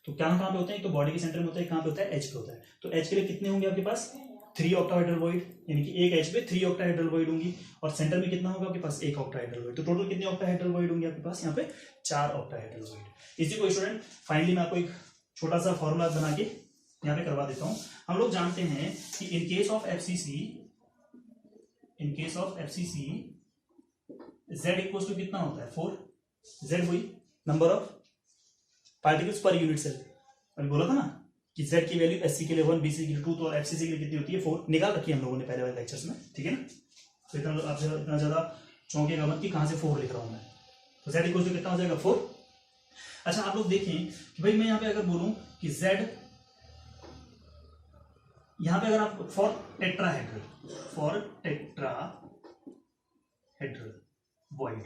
तो कहां पे होते हैं, तो बॉडी के सेंटर में होता है, कहां पे होता है, एच पे होता है। तो एच के लिए कितने होंगे आपके पास 3 ऑक्टाहेड्रल वॉइड, यानी कि एक एच पे 3 ऑक्टाहेड्रल वॉइड होंगी। और सेंटर में कितना होगा आपके पास 1 ऑक्टाहेड्रल वॉइड। तो टोटल कितने ऑक्टाहेड्रल वॉइड होंगे आपके पास यहाँ पे 4 ऑक्टाहेड्रल वॉइड। इसी को स्टूडेंट फाइनली मैं आपको एक छोटा सा फॉर्मूला बना के यहाँ पे करवा देता हूं। हम लोग जानते हैं कि in case of FCC z equal to कितना होता है 4। z वही number of particles per unit cell. अभी बोला था ना कि z की वैल्यू एससी के लिए 1, बीसी के लिए 2, तो एफसीसी के लिए कितनी होती है 4। निकाल रखी है हम लोगों ने पहले वाले लेक्चर्स में, ठीक है ना। तो इतना ज्यादा चौंकेगा मत कि कहां से 4 लिख रहा हूं मैं। तो z इक्वल टू कितना हो जाएगा 4। अच्छा आप लोग देखें कि भाई मैं यहाँ पे अगर बोलूं कि z, यहां पे अगर आप फॉर टेट्राहेड्रल वॉइड,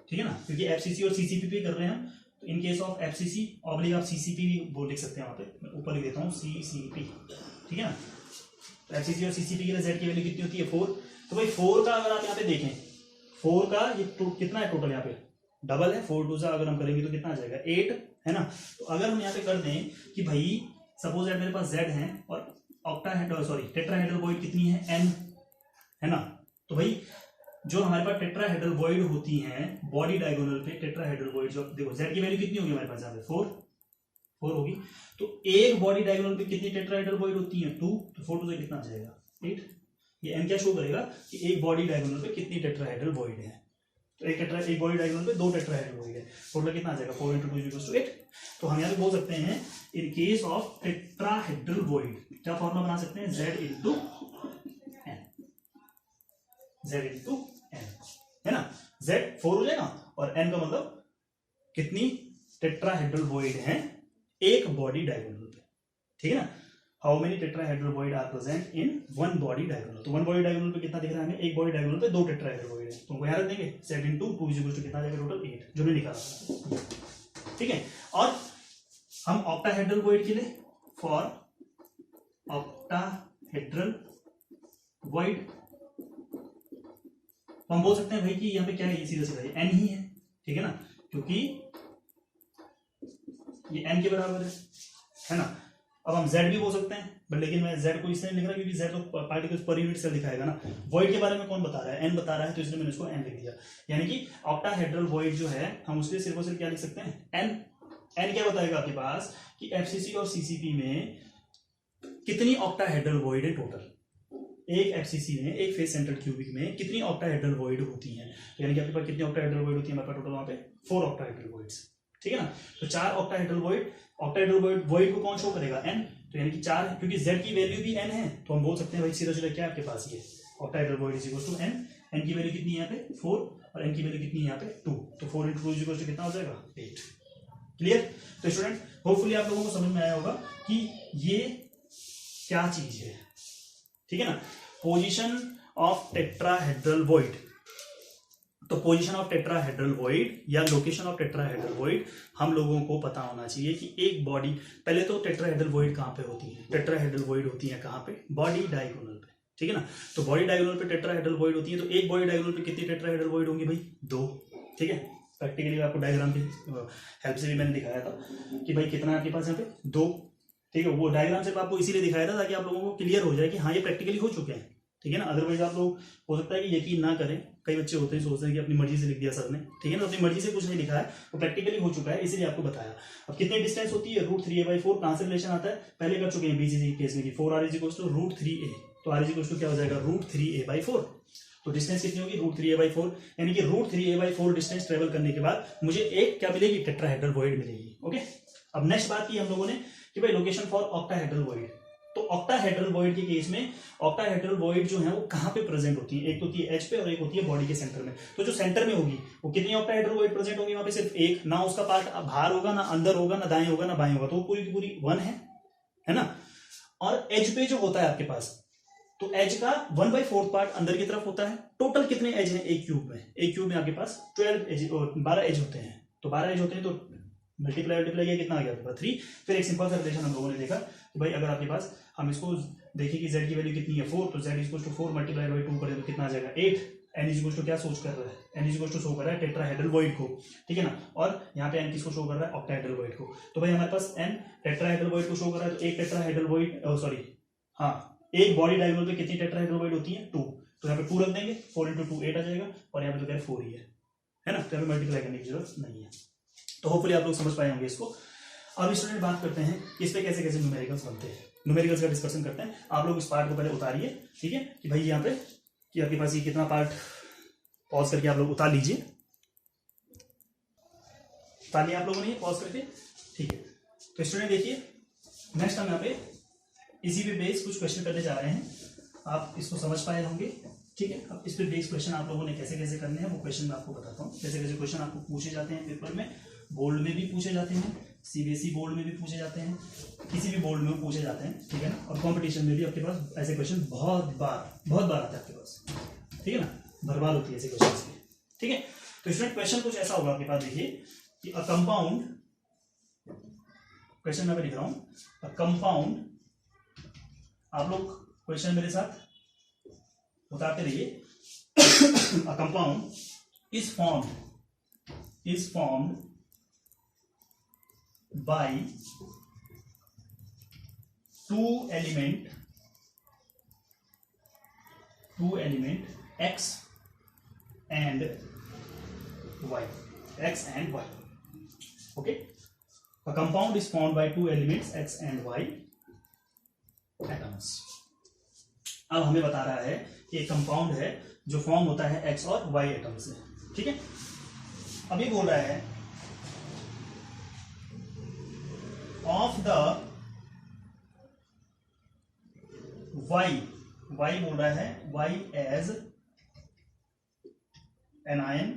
ठीक है ना, क्योंकि एफसीसी और सीसीपी पे कर रहे हैं हम। तो इन केस ऑफ एफसीसी ऑब्लिक आप सीसीपी भी बोल लिख सकते हैं, वहां पे मैं ऊपर लिख देता हूं सीसीपी, ठीक है ना। तो एफसीसी और सीसीपी के लिए z की वैल्यू कितनी होती है 4। तो भाई 4 का अगर आप यहाँ पे देखें, 4 का ये कितना है टोटल, यहाँ पे डबल है, 4 2 से अगर हम करेंगे तो कितना आ जाएगा 8, है ना। तो अगर हम यहाँ पे कर दें कि भाई सपोज दैट मेरे पास z है और टेट्राहेड्रल वॉइड कितनी है n, है ना। तो भाई जो हमारे पास टेट्राहेड्रल वॉइड होती हैं बॉडी डायगोनल पे, टेट्राहेड्रल वॉइड जो देखो z की वैल्यू कितनी होगी हमारे पास यहाँ पे 4 होगी। तो एक बॉडी डायगोनल पे कितनी टेट्राहेड्रल वॉइड होती है 2, तो 4 2 से कितना आ जाएगा 8। ये n क्या शो करेगा कि एक बॉडी डायगोनल पे कितनी टेट्राहेड्रल वॉइड है। तो एक बॉडी डायगोनल पे 2 टेट्राहेड्रल वॉइड है, टोटल कितना आ जाएगा 4 × 2 = 8। तो हम यहाँ पे बोल सकते हैं इन केस ऑफ टेट्राहेड्रल वॉइड क्या फॉर्मूला बना सकते हैं, z × n, है ना। z 4 हो जाएगा और n का मतलब कितनी टेट्राहेड्रल वॉइड है एक बॉडी डायगोनल पे, ठीक है ना। How many tetrahedral void are present in one body diagonal. तो वन बॉडी डायगोनल पे कितना दिख रहा है हमें, एक बॉडी डायगोनल पे 2 टेट्राहेड्रल वॉइड है। तो उनको यहाँ रख देंगे z × 2 = कितना आ जाएगा टोटल 8, जो मैंने निकाला था, ठीक है। और हम ऑक्टाहेड्रल वॉइड के लिए फॉर ऑक्टाहेड्रल वॉइड तो हम बोल सकते हैं भाई कि यहाँ पे क्या है, सीधा सीधा n ही है, ठीक है ना, क्योंकि ये n के बराबर है ना। अब हम z भी बोल सकते हैं, बट लेकिन मैं z को इसलिए लिख रहा हूँ क्योंकि z तो पार्टिकल्स पर यूनिट सेल दिखाएगा ना। वॉइड के बारे में कौन बता रहा है, n बता रहा है, तो इसलिए मैंने इसको n लिख दिया। यानी कि ऑक्टाहेड्रल वॉइड जो है हम उसके सिर्फ और सिर्फ क्या लिख सकते हैं n क्या बताएगा आपके पास कि एफसीसी और सीसीपी में कितनी ऑक्टाहेड्रल वॉइड है टोटल। एक एफसीसी में, एक फेस सेंटर्ड क्यूबिक में कितनी ऑक्टाहेड्रल वॉइड होती हैं, तो यानी कि आपके पास कितनी ऑक्टाहेड्रल वॉइड होती है, हमारे पास टोटल वहां पे 4 ऑक्टाहेड्रल वॉइड्स, ठीक है ना। तो 4 ऑक्टाहेड्रल वॉइड को कौन शो करेगा n, तो यानी कि 4 है, क्योंकि z की वैल्यू भी n है, तो हम बोल सकते हैं भाई सीधा सीधा क्या आपके पास ये ऑक्टाहेड्रल वॉइड = n की वैल्यू कितनी है यहाँ पे 4 और n की वैल्यू कितनी है यहाँ पे 2, तो 4 × 2 = कितना हो जाएगा 8। क्लियर। तो स्टूडेंट होपफुली आप लोगों को समझ में आया होगा कि ये क्या चीज है, ठीक है ना। पोजीशन ऑफ टेट्राहेड्रल वॉइड, तो पोजीशन ऑफ टेट्राहेड्रल वॉइड या लोकेशन ऑफ टेट्राहेड्रल वॉइड हम लोगों को पता होना चाहिए कि एक बॉडी, पहले तो टेट्राहेड्रल वॉइड कहां पे होती है, टेट्राहेड्रल वॉइड होती है कहां पे, बॉडी डायगोनल पे, ठीक है ना। तो बॉडी डायगोनल पे टेट्राहेड्रल वॉइड होती है, तो एक बॉडी डायगोनल पे कितनी टेट्राहेड्रल वॉइड होंगी भाई 2, ठीक है। प्रैक्टिकली आपको डायग्राम की हेल्प से भी मैंने दिखाया था कि भाई कितना आपके पास यहाँ पे 2, ठीक है। वो डायग्राम सिर्फ आपको इसीलिए दिखाया था ताकि आप लोगों को क्लियर हो जाए कि हाँ ये प्रैक्टिकली हो चुके हैं, ठीक है ना। अदरवाइज आप लोग हो सकता है कि यकीन ना करें, कई बच्चे होते हैं सोचते हैं कि अपनी मर्जी से लिख दिया सर ने, ठीक है ना, अपनी मर्जी से कुछ नहीं लिखा है, वो प्रैक्टिकली हो चुका है, इसीलिए आपको बताया। अब कितनी डिस्टेंस होती है √3a/4, कहां से रिलेशन आता है, पहले कर चुके हैं बीसीसी केस में कि 4r = √3a, तो r = क्या हो जाएगा √3a/4। तो डिस्टेंस कितनी होगी √3a/4, यानी कि √3a/4 डिस्टेंस ट्रेवल करने के बाद मुझे एक क्या मिलेगी, टेट्राहेड्रल वॉइड मिलेगी। ओके, अब नेक्स्ट बात की हम लोगों ने कि भाई लोकेशन फॉर ऑक्टाहेड्रल वॉइड, तो ऑक्टाहेड्रल वॉइड के केस में ऑक्टाहेड्रल वॉइड जो है वो कहाँ पे प्रेजेंट होती है, एक तो होती है एज पे और एक होती है बॉडी के सेंटर में। तो जो सेंटर में होगी वो कितनी ऑक्टाहेड्रल वॉइड प्रेजेंट होगी, वहां पे सिर्फ एक, ना उसका पार्ट बाहर होगा, ना अंदर होगा, ना दाएं होगा, ना बाएं होगा, तो वो पूरी की पूरी 1 है ना। और एज पे जो होता है आपके पास, तो एज का 1/4 पार्ट अंदर की तरफ होता है। टोटल कितने एज हैं एक क्यूब में, एक क्यूब में आपके पास 12 एज होते हैं। तो 12 एज होते हैं तो मल्टीप्लाई किया कितना आ गया आपके पास 3। फिर एक सिंपल सा रिलेशन हम लोगों ने देखा कि भाई अगर आपके पास हम इसको देखें कि z की वैल्यू कितनी है 4, तो z equal to 4 multiply by 2 करें तो कितना आ जाएगा 8। n इज इक्वल टू क्या सोच कर रहा है, n is equal to show कर रहा है टेट्राहेड्रल वॉइड को, ठीक है ना। और यहाँ पे n किसको शो कर रहा है, ऑक्टाहेड्रल वॉइड को। तो भाई हमारे पास n टेट्राहेड्रल वॉइड को शो कर रहा है, तो एक टेट्राहेड्रल वॉइड सॉरी हाँ एक बॉडी डायगोनल पे कितनी टेट्राहेड्रल वॉइड होती है 2, तो यहाँ पे 2 रख देंगे, 4 × 2 8 आ जाएगा, और यहाँ पे तो कह रहे 4 ही है ना, तो यहाँ पे मल्टीप्लाई करने की जरूरत नहीं है। तो होपफुली आप लोग समझ पाए होंगे इसको। अब स्टूडेंट बात करते हैं इस पे कैसे कैसे न्यूमेरिकल्स बनते हैं, न्यूमेरिकल्स का डिस्कशन करते हैं। आप लोग इस पार्ट को पहले उतारिए, ठीक है, कि भाई यहाँ पे कि आपके पास ये कितना पार्ट, पॉज करके आप लोग उतार लीजिए, उतार लिया आप लोगों ने पॉज करके, ठीक है। तो स्टूडेंट देखिए नेक्स्ट हम यहाँ पे इसी पे बेस कुछ क्वेश्चन करने जा रहे हैं, आप इसको समझ पाए होंगे, ठीक है। अब इस पे बेस क्वेश्चन आप लोगों ने कैसे कैसे करने हैं वो क्वेश्चन मैं आपको बताता हूँ। जैसे कैसे क्वेश्चन आपको पूछे जाते हैं पेपर में, बोर्ड में भी पूछे जाते हैं, सीबीएसई बोर्ड में भी पूछे जाते हैं, किसी भी बोर्ड में पूछे जाते हैं, ठीक है ना। और कंपटीशन में भी आपके पास ऐसे क्वेश्चन बहुत बार आते हैं आपके पास, ठीक है ना, भरमार होती है ऐसे क्वेश्चन की, ठीक है। तो स्टूडेंट क्वेश्चन कुछ ऐसा होगा आपके पास, देखिए कि अ कंपाउंड, क्वेश्चन मैं लिख रहा हूं अ कंपाउंड, आप लोग क्वेश्चन मेरे साथ उतारते रहिए। A compound is formed by 2 element x and y, okay। A compound is formed by 2 elements x and y atoms। अब हमें बता रहा है कि एक कंपाउंड है जो फॉर्म होता है x और y एटम से, ठीक है। अब ये बोल रहा है of the y बोल रहा है y as anion,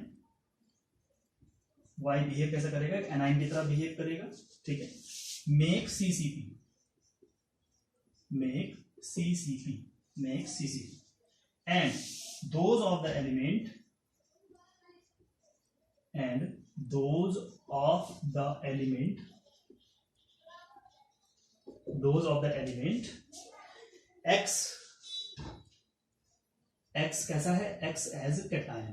y behave कैसा करेगा, एनाइन की तरह बिहेव करेगा, ठीक है। make CCP and those of the element x कैसा है, x as cation,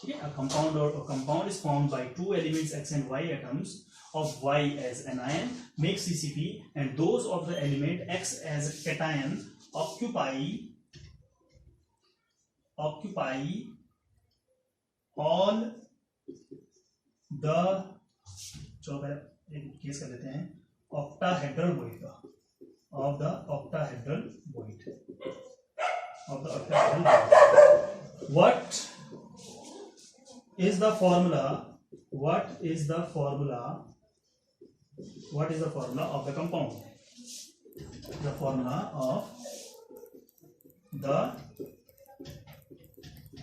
ठीक है। Compound is formed by 2 elements x and y atoms of y as anion, make CCP and those of the element x as cation occupy all the, चलो पहले एक case कर लेते हैं octahedral void का, of the octahedral void। What is the formula of the compound? The formula of the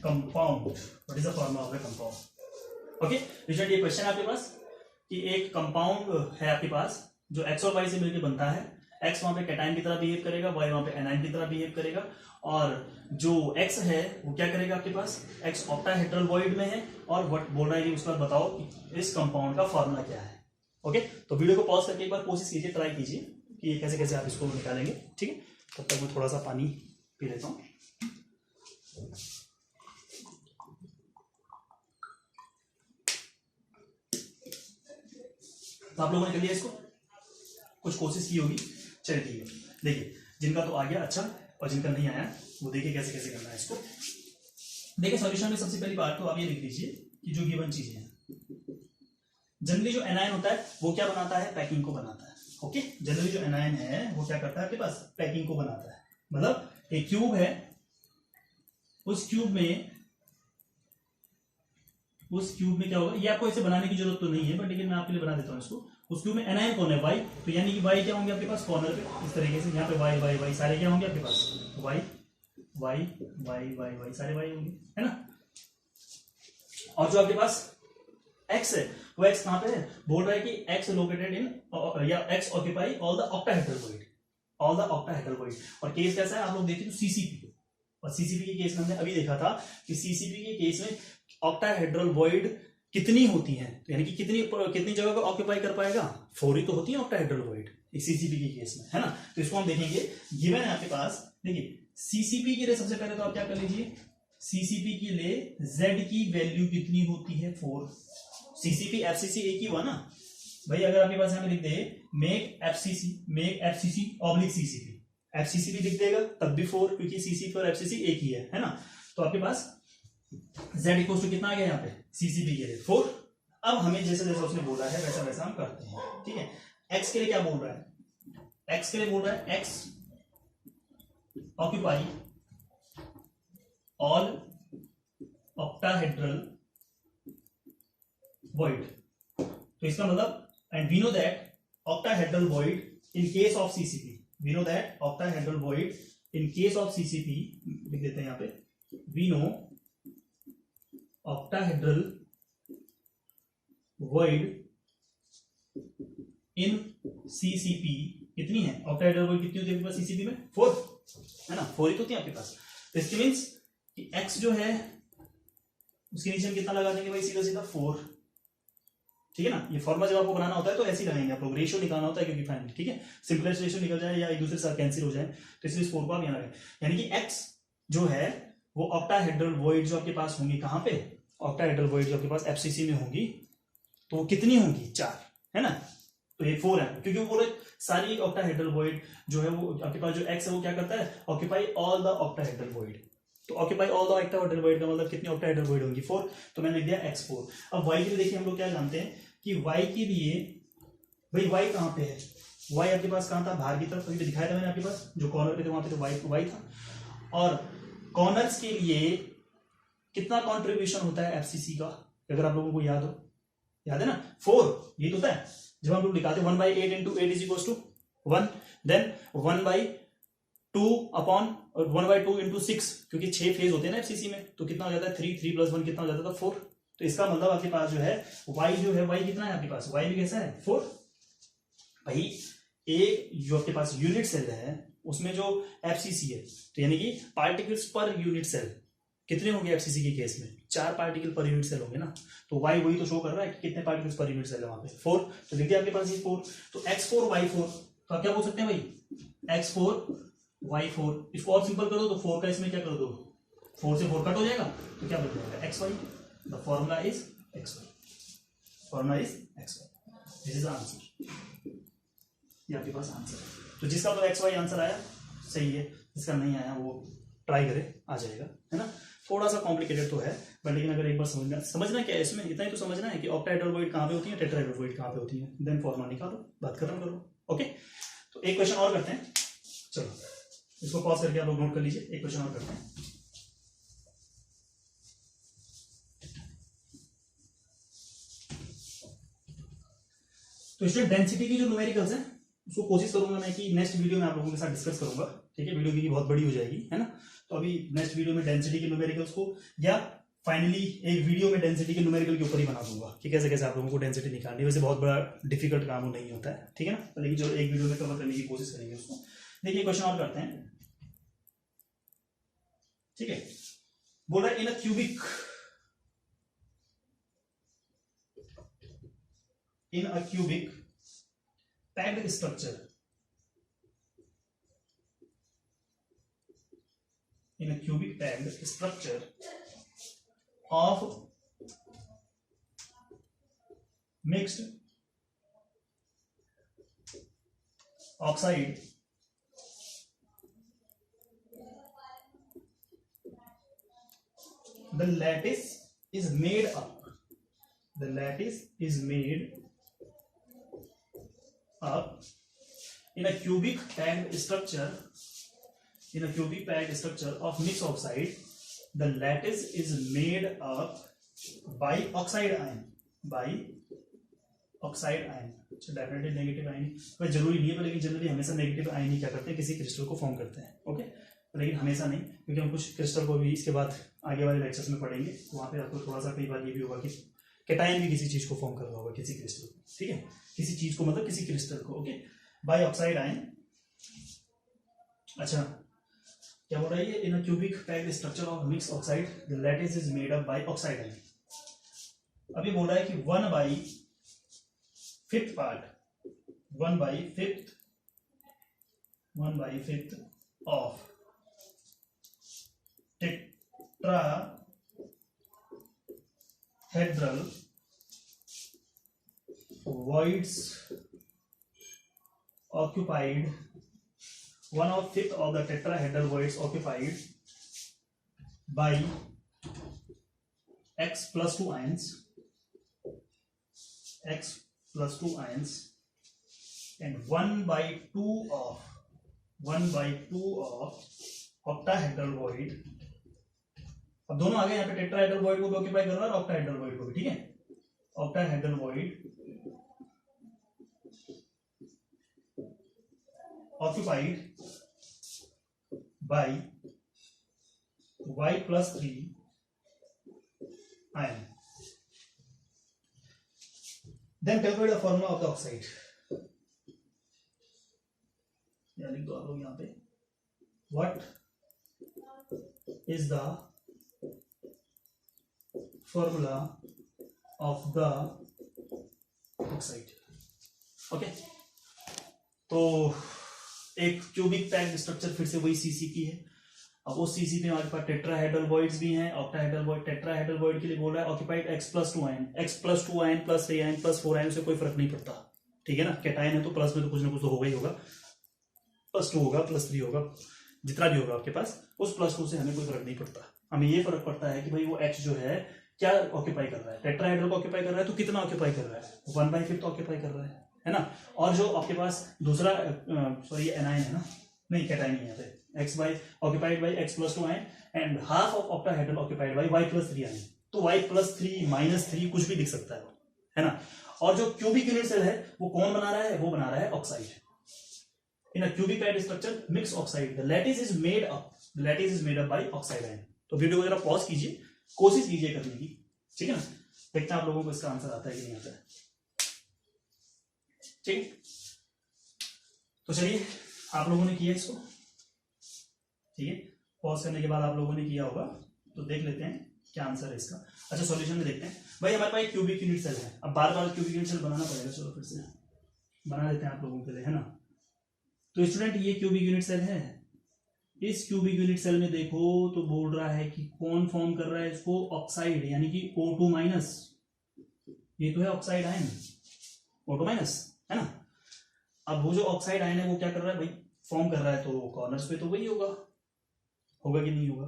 compound, what is the formula of the compound? Okay result, ये question आपके पास कि एक कंपाउंड है आपके पास जो x और y से मिलकर बनता है, x वहां पे कैटायन की तरह बिहेव करेगा, y वहां पे एनाइन की तरह बिहेव करेगा, और जो x है वो क्या करेगा आपके पास, x ऑक्टाहेड्रल वॉइड में है, और व्हाट बोल रहा है कि उसका बताओ कि इस कंपाउंड का फॉर्मूला क्या है। ओके तो वीडियो को पॉज करके एक बार कोशिश कीजिए, ट्राई कीजिए कि ये कैसे कैसे आप इसको निकालेंगे, ठीक है। तब तक मैं थोड़ा सा पानी पी लेता हूँ। तो आप लोगों ने कर लिया इसको, कुछ कोशिश की होगी, चलिए ठीक है। देखिए जिनका तो आ गया अच्छा, और जिनका नहीं आया वो देखिए कैसे कैसे करना है इसको। देखिए सॉल्यूशन में सबसे पहली बात तो आप ये लिख लीजिए कि जो गिवन चीजें हैं, जनरली जो एनायन होता है वो क्या बनाता है, पैकिंग को बनाता है। ओके जनरली जो एनायन है वो क्या करता है आपके पास, पैकिंग को बनाता है। मतलब एक क्यूब है, उस क्यूब में उस क्यूब में क्या होगा, ये आपको ऐसे बनाने की जरूरत तो नहीं है, बट लेकिन मैं आपके लिए बना देता हूँ इसको। उस क्यूब में एनायन कौन है, वाई, तो यानी कि वाई क्या होंगे आपके पास कॉर्नर पे इस तरीके से, यहाँ पे वाई वाई वाई सारे क्या होंगे आपके पास, Y Y Y Y Y सारे वाई होंगे, है ना। और जो आपके पास एक्स है वो एक्स कहां पे है, बोल रहा है कि एक्स लोकेटेड इन या x occupy all the octahedral void, all the octahedral void. और केस कैसा है आप लोग देखिए तो सीसीपी, और सीसीपी के केस में हमने अभी देखा था कि सीसीपी के केस में ऑक्टाहेड्रल वॉइड कितनी होती है, तो यानी कि कितनी जगह को ऑक्यूपाई कर पाएगा, 4 ही तो होती है ऑक्टाहेड्रल वॉइड सीसीपी के केस में, है ना। तो इसको हम देखेंगे, गिवन है आपके पास, देखिए सीसीपी के लिए सबसे पहले तो आप क्या कर लीजिए, सीसीपी के लिए z की वैल्यू कितनी होती है 4, सीसीपी एफसीसी एक ही हुआ ना भाई। अगर आपके पास हमें लिख they make FCC oblique CCP, FCC भी लिख देगा तब भी 4, क्योंकि सीसीपी और एफसीसी एक ही है ना। तो आपके पास z इक्वल टू कितना आ गया यहाँ पे सीसीपी के लिए 4। अब हमें जैसे जैसे उसने बोला है वैसा वैसा हम करते हैं, ठीक है। x के लिए क्या बोल रहा है, x के लिए बोल रहा है x occupy all octahedral void, तो इसका मतलब, and we know that octahedral void in case of CCP, we know that octahedral void in case of CCP, लिख देते हैं यहां पे, we know octahedral void in CCP कितनी है, ऑक्टाहेड्रल वॉइड कितनी होती है आपके पास सीसीपी में 4, है ना, 4 ही तो होती है आपके पास। तो इसके मीन्स कि x जो है उसके नीचे हम कितना लगा देंगे भाई, सीधा सीधा 4, ठीक है ना। ये फॉर्मूला जब आपको बनाना होता है तो ऐसे ही लगाएंगे आप लोग, रेशियो निकालना होता है क्योंकि फाइनली, ठीक है, सिंपलेस्ट रेशियो निकल जाए या एक दूसरे से कैंसिल हो जाए, तो इसलिए 4 को आप यहाँ लगाए, यानी कि x जो है वो ऑक्टाहेड्रल वॉइड जो आपके पास होंगी कहां पे, ऑक्टाहेड्रल वॉइड जो आपके पास एफसीसी में होंगी तो कितनी होंगी 4, है ना। तो ये 4 है क्योंकि वो बोले सारी ऑक्टाहेड्रल वॉइड जो है वो आपके पास जो x है वो क्या करता है, occupy all the octahedral void, तो occupy all the octahedral void का मतलब कितनी ऑक्टाहेड्रल वॉइड होंगी 4, तो मैंने लिख दिया x4। अब y के लिए देखिए हम लोग क्या जानते हैं कि y के लिए भाई y कहां पे है, y आपके पास कहां था, बाहर की तरफ, अभी दिखाया था मैंने आपके पास, जो कॉर्नर पे थे वहां पे तो y था। और कॉर्नर्स के लिए कितना कंट्रीब्यूशन होता है एफसीसी का, अगर आप लोगों को याद हो, याद है ना 4, ये तो होता है जब हम लोग लिखाते 1/8 into 8 is equals to 1, then 1/2 upon 1/2 into 6, क्योंकि 6 फेज होते हैं ना एफसीसी में, तो कितना हो जाता है 3 3 + 1 कितना हो जाता था 4। तो इसका मतलब आपके पास जो है y जो है y कितना है आपके पास, y भी कैसा है 4। भाई एक जो आपके पास यूनिट सेल है उसमें जो एफसीसी है, तो यानी कि पार्टिकल्स पर यूनिट सेल कितने होंगे एफसीसी के केस में, 4 पार्टिकल पर यूनिट सेल होंगे ना, तो y वही तो शो कर रहा है कि कितने पार्टिकल्स पर यूनिट सेल है वहां पे 4, तो देखिए आपके पास ये 4, तो x4 y4, तो आप क्या बोल सकते हैं भाई x4 y4, इसको और सिंपल करो तो 4 का इसमें क्या कर दो, 4 से 4 कट हो जाएगा तो क्या बन जाएगा xy, the formula is xy, formula is xy, this is answer, ये आपके पास आंसर है। तो जिसका तो xy आंसर आया सही है, जिसका नहीं आया वो ट्राई करे, आ जाएगा, है ना। थोड़ा सा कॉम्प्लिकेटेड तो है बट लेकिन अगर एक बार समझना क्या है इसमें, इतना ही तो समझना है कि ऑक्टाहेड्रल वॉइड कहां पे होती है, टेट्राहेड्रल वॉइड कहां पे होती है, देन फॉर्मूला निकालो, बात खत्म करो। ओके, तो एक क्वेश्चन और करते हैं, चलो इसको पॉज करके आप लोग नोट कर लीजिए, एक क्वेश्चन और करते हैं। तो स्टूडेंट डेंसिटी की जो न्यूमेरिकल्स हैं उसको कोशिश करूंगा मैं कि नेक्स्ट वीडियो में आप लोगों के साथ डिस्कस करूंगा, ठीक है, वीडियो की बहुत बड़ी हो जाएगी, है ना। तो अभी नेक्स्ट वीडियो में डेंसिटी के न्यूमेरिकल्स को या फाइनली एक वीडियो में डेंसिटी के न्यूमेरिकल के ऊपर ही बना दूंगा कि कैसे कैसे आप लोगों को डेंसिटी निकालनी है। वैसे बहुत बड़ा डिफिकल्ट काम नहीं होता है, ठीक है ना, लेकिन चलो एक वीडियो में कवर करने की कोशिश करेंगे उसको। देखिए क्वेश्चन और करते हैं, ठीक है, बोला in a cubic, in a cubic packed structure, in a cubic packed structure of mixed oxide the lattice is made up, the lattice is made up in a cubic packed structure, in a cubic packed structure of mixed oxide, the lattice is made up by oxide ion, by oxide ion. अच्छा, definitely negative ion पर जरूरी नहीं है, लेकिन generally हमेशा negative ion ही क्या करते हैं, किसी क्रिस्टल को फॉर्म करते हैं। ओके, लेकिन हमेशा नहीं, क्योंकि हम कुछ क्रिस्टल को भी इसके बाद आगे वाले लेक्चर्स में पढ़ेंगे, वहां पे आपको थोड़ा सा कई बार ये भी होगा कि कैटायन भी किसी चीज को फॉर्म कर रहा होगा, किसी क्रिस्टल को। ठीक है, किसी चीज को मतलब किसी क्रिस्टल को। Okay, by oxide ion. अच्छा, क्या बोल रहा है ये, in a cubic packed structure of mix oxide the lattice is made up by oxide ion. अभी बोल रहा है कि 1/5 part, 1/5 of tetrahedral voids occupied, 1/5 of the tetrahedral voids occupied by X plus 2 ions, and 1/2 of octahedral void। अब दोनों आ गए यहाँ पे, टेट्राहेड्रल वॉइड को भी ऑक्यूपाई कर रहा है और ऑक्टाहेड्रल वॉइड को भी। ठीक है, octahedral void occupied by Y+3 ion. Then calculate the formula of the oxide. या लिख दो आप लोग यहाँ पे, what is the formula of the oxide. Okay, तो एक क्यूबिक पैक्ड स्ट्रक्चर, फिर से वही सीसीपी है। अब उस सीसीपी में हमारे पास टेट्राहेड्रल वॉइड्स भी हैं, ऑक्टाहेड्रल वॉइड। टेट्राहेड्रल वॉइड के लिए बोल रहा है occupied X+2 ion, X+2 ion +3 ion +4 ion से कोई फर्क नहीं पड़ता। ठीक है ना, कैटायन है तो प्लस में तो कुछ ना कुछ तो होगा ही होगा, +2 होगा, +3 होगा, जितना भी होगा आपके पास, उस +2 से हमें कोई फर्क नहीं पड़ता। हमें ये फर्क पड़ता है कि भाई वो X जो है क्या ऑक्यूपाई कर रहा है, टेट्राहेड्रल को ऑक्यूपाई कर रहा है तो कितना ऑक्यूपाई कर रहा है, 1/5 ऑक्यूपाई कर रहा है ना। और जो आपके पास दूसरा सॉरी एनायन है ना, नहीं कैटायन है यहाँ पे, X by occupied by X+2 ion and half of octahedral occupied by Y+3 ion. तो Y+3 -3 कुछ भी दिख सकता है ना। और जो क्यूबिक यूनिट सेल है वो कौन बना रहा है, वो बना रहा है oxide. In a cubic packed structure mix oxide the lattice is made up by oxide ion. तो वीडियो को जरा पॉज कीजिए, कोशिश कीजिए करने की। ठीक है ना, देखते हैं आप लोगों को इसका आंसर आता है कि नहीं आता है। ठीक, तो चलिए आप लोगों ने किया इसको। ठीक है, पॉज करने के बाद आप लोगों ने किया होगा, तो देख लेते हैं क्या आंसर है इसका। अच्छा, सॉल्यूशन में देखते हैं। भाई हमारे पास एक क्यूबिक यूनिट सेल है, अब बार बार क्यूबिक यूनिट सेल बनाना पड़ेगा, चलो फिर से बना लेते हैं आप लोगों के लिए, है ना। तो स्टूडेंट ये क्यूबिक यूनिट सेल है, इस क्यूबिक यूनिट सेल में देखो तो बोल रहा है कि कौन फॉर्म कर रहा है इसको, ऑक्साइड, यानी कि O2-, ये तो है ऑक्साइड आयन, O2-, है ना। अब वो जो ऑक्साइड आयन है वो क्या कर रहा है भाई, फॉर्म कर रहा है, तो कॉर्नर्स पे तो वही होगा कि नहीं होगा।